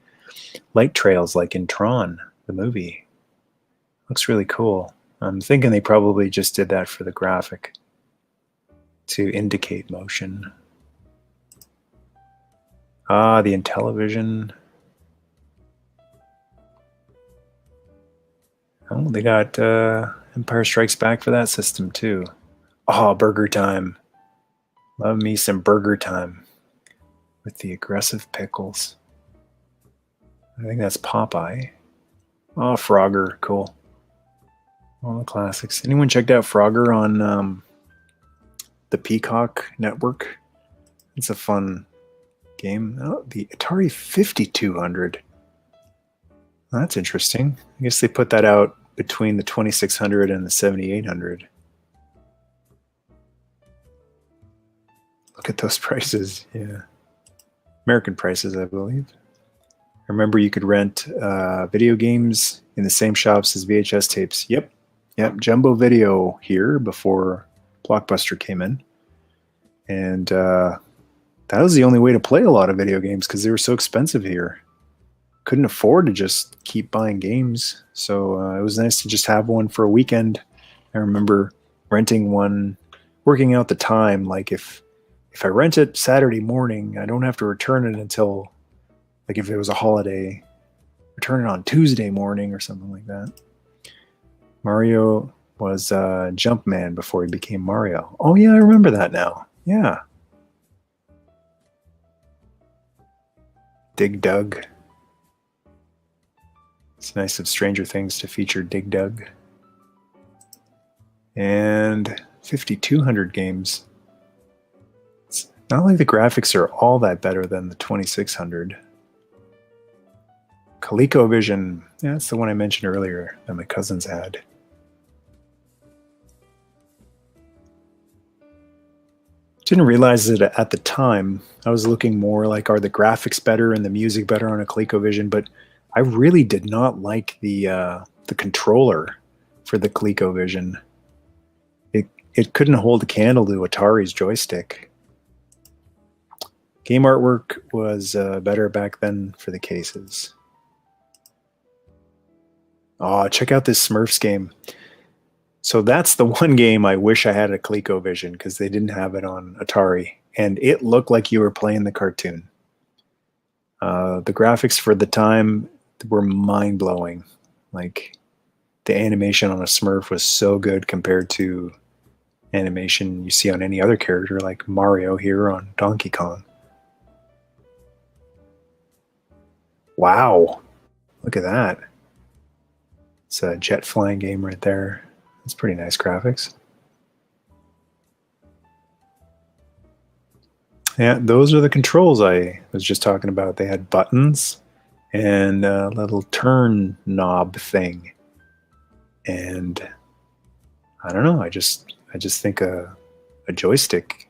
light trails like in Tron, the movie. Looks really cool. I'm thinking they probably just did that for the graphic to indicate motion. Ah, the Intellivision. Oh, they got Empire Strikes Back for that system too. Oh, Burger Time. Love me some Burger Time with the aggressive pickles. I think that's Popeye. Oh, Frogger, cool. All the classics. Anyone checked out Frogger on the Peacock network? It's a fun game. Oh, the Atari 5200. That's interesting. I guess they put that out between the 2600 and the 7800. Look at those prices. Yeah. American prices, I believe. I remember you could rent video games in the same shops as VHS tapes. Yep. Jumbo Video here before Blockbuster came in. And that was the only way to play a lot of video games because they were so expensive here. Couldn't afford to just keep buying games. So it was nice to just have one for a weekend. I remember renting one, working out the time. Like if I rent it Saturday morning, I don't have to return it until, like if it was a holiday, return it on Tuesday morning or something like that. Mario was Jumpman before he became Mario. Oh yeah, I remember that now. Yeah. Dig Dug. It's nice of Stranger Things to feature Dig Dug. And 5200 games. It's not like the graphics are all that better than the 2600. Colecovision. Yeah, that's the one I mentioned earlier that my cousins had. Didn't realize it at the time. I was looking more like, are the graphics better and the music better on a ColecoVision? But I really did not like the controller for the ColecoVision. It couldn't hold a candle to Atari's joystick. Game artwork was better back then for the cases. Oh, check out this Smurfs game. So that's the one game I wish I had a ColecoVision because they didn't have it on Atari. And it looked like you were playing the cartoon. The graphics for the time were mind-blowing. Like, the animation on a Smurf was so good compared to animation you see on any other character like Mario here on Donkey Kong. Wow. Look at that. It's a jet flying game right there. It's pretty nice graphics. Yeah, those are the controls I was just talking about. They had buttons and a little turn knob thing. And I don't know, I just think a joystick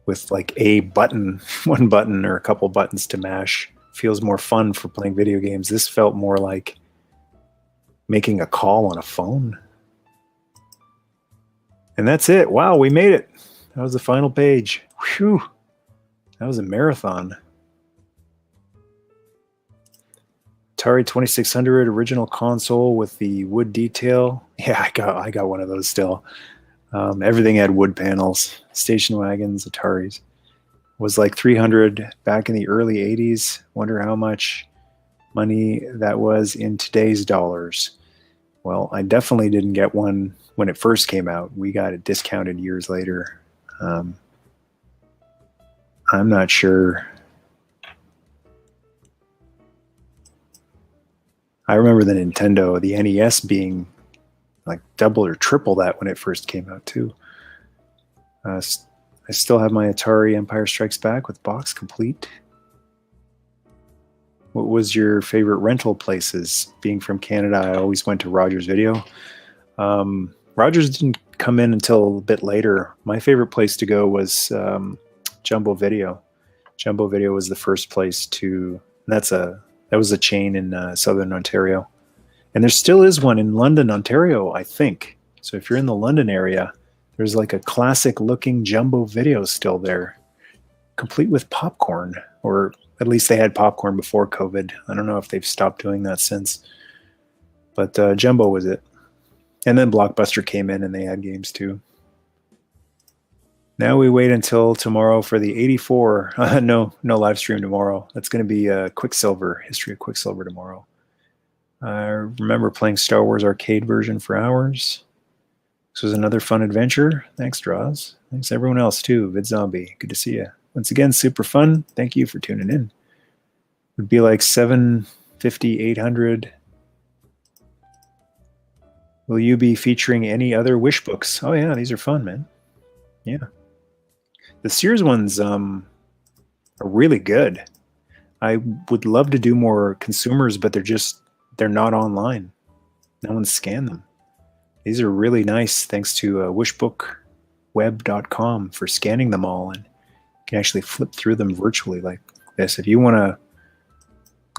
with like a button, one button or a couple buttons to mash feels more fun for playing video games. This felt more like making a call on a phone. And that's it. Wow, we made it. That was the final page. Whew. That was a marathon. Atari 2600 original console with the wood detail. Yeah, I got one of those still. Everything had wood panels, station wagons, Ataris. Was like 300 back in the early 80s. Wonder how much money that was in today's dollars. Well, I definitely didn't get one when it first came out. We got it discounted years later. I'm not sure. I remember the Nintendo, the NES being like double or triple that when it first came out too. I still have my Atari Empire Strikes Back with box complete. What was your favorite rental places? Being from Canada, I always went to Rogers Video. Rogers didn't come in until a bit later. My favorite place to go was Jumbo Video. Jumbo Video was the first place to. That was a chain in southern Ontario, and there still is one in London, Ontario, I think. So if you're in the London area, there's like a classic-looking Jumbo Video still there, complete with popcorn, or at least they had popcorn before COVID. I don't know if they've stopped doing that since, but Jumbo was it. And then Blockbuster came in and they had games too. Now we wait until tomorrow for the 84. No live stream tomorrow. That's going to be Quicksilver, History of Quicksilver tomorrow. I remember playing Star Wars arcade version for hours. This was another fun adventure. Thanks, Draws. Thanks everyone else too. VidZombie, good to see you. Once again, super fun. Thank you for tuning in. It would be like 750, 800. Will you be featuring any other Wishbooks? Oh yeah, these are fun, man. Yeah. The Sears ones are really good. I would love to do more consumers, but they're not online. No one's scanned them. These are really nice thanks to wishbookweb.com for scanning them all, and you can actually flip through them virtually like this. If you want to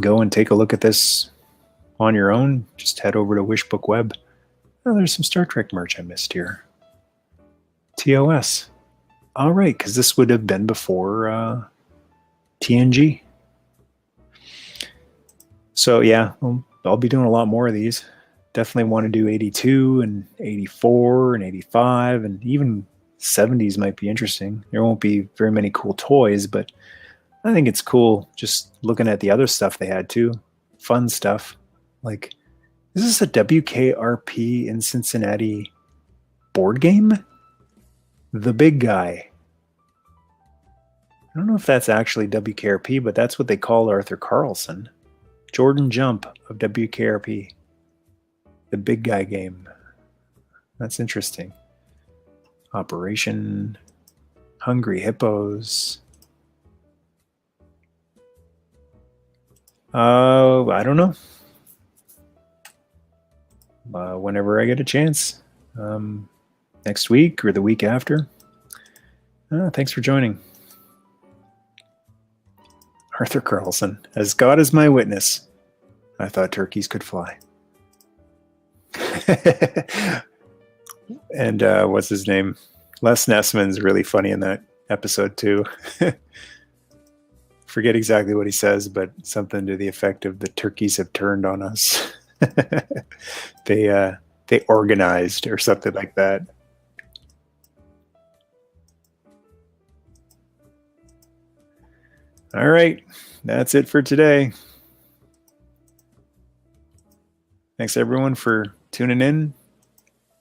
go and take a look at this on your own, just head over to Wishbook Web. Oh, there's some Star Trek merch I missed here. TOS. All right, because this would have been before TNG. So yeah, I'll be doing a lot more of these. Definitely want to do 82 and 84 and 85, and even 70s might be interesting. There won't be very many cool toys, but I think it's cool just looking at the other stuff they had too. Fun stuff. Like, is this a WKRP in Cincinnati board game? The Big Guy. I don't know if that's actually WKRP, but that's what they call Arthur Carlson. Jordan Jump of WKRP. The Big Guy game. That's interesting. Operation Hungry Hippos. I don't know. Whenever I get a chance. Next week or the week after. Thanks for joining. Arthur Carlson. As God is my witness, I thought turkeys could fly. And what's his name? Les Nessman's really funny in that episode too. Forget exactly what he says, but something to the effect of the turkeys have turned on us. They organized or something like that. All right, that's it for today. Thanks everyone for tuning in,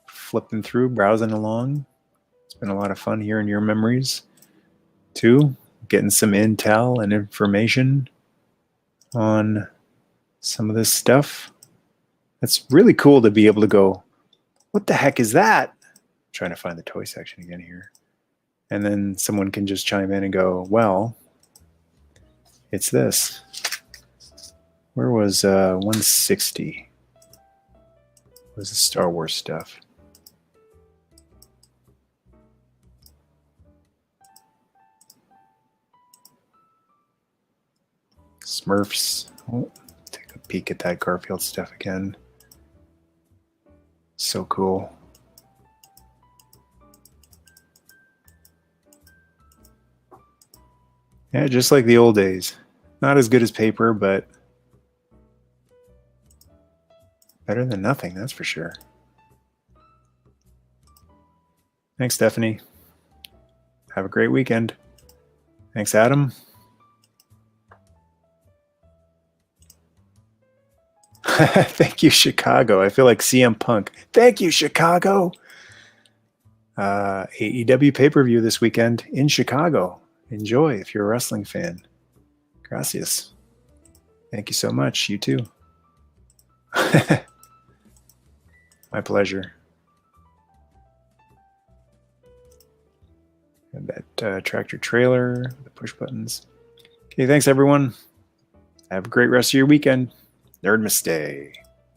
flipping through, browsing along. It's been a lot of fun hearing your memories too, getting some intel and information on some of this stuff. It's really cool to be able to go, what the heck is that? I'm trying to find the toy section again here. And then someone can just chime in and go, well, it's this. Where was 160? Was the Star Wars stuff? Smurfs. Oh, take a peek at that Garfield stuff again. So cool. Yeah, just like the old days. Not as good as paper, but better than nothing, that's for sure. Thanks, Stephanie. Have a great weekend. Thanks, Adam. Thank you, Chicago. I feel like CM Punk. Thank you, Chicago. AEW pay-per-view this weekend in Chicago. Enjoy if you're a wrestling fan. Gracias. Thank you so much. You too. My pleasure. And that tractor trailer, the push buttons. Okay, thanks everyone. Have a great rest of your weekend. Nerdmas Day.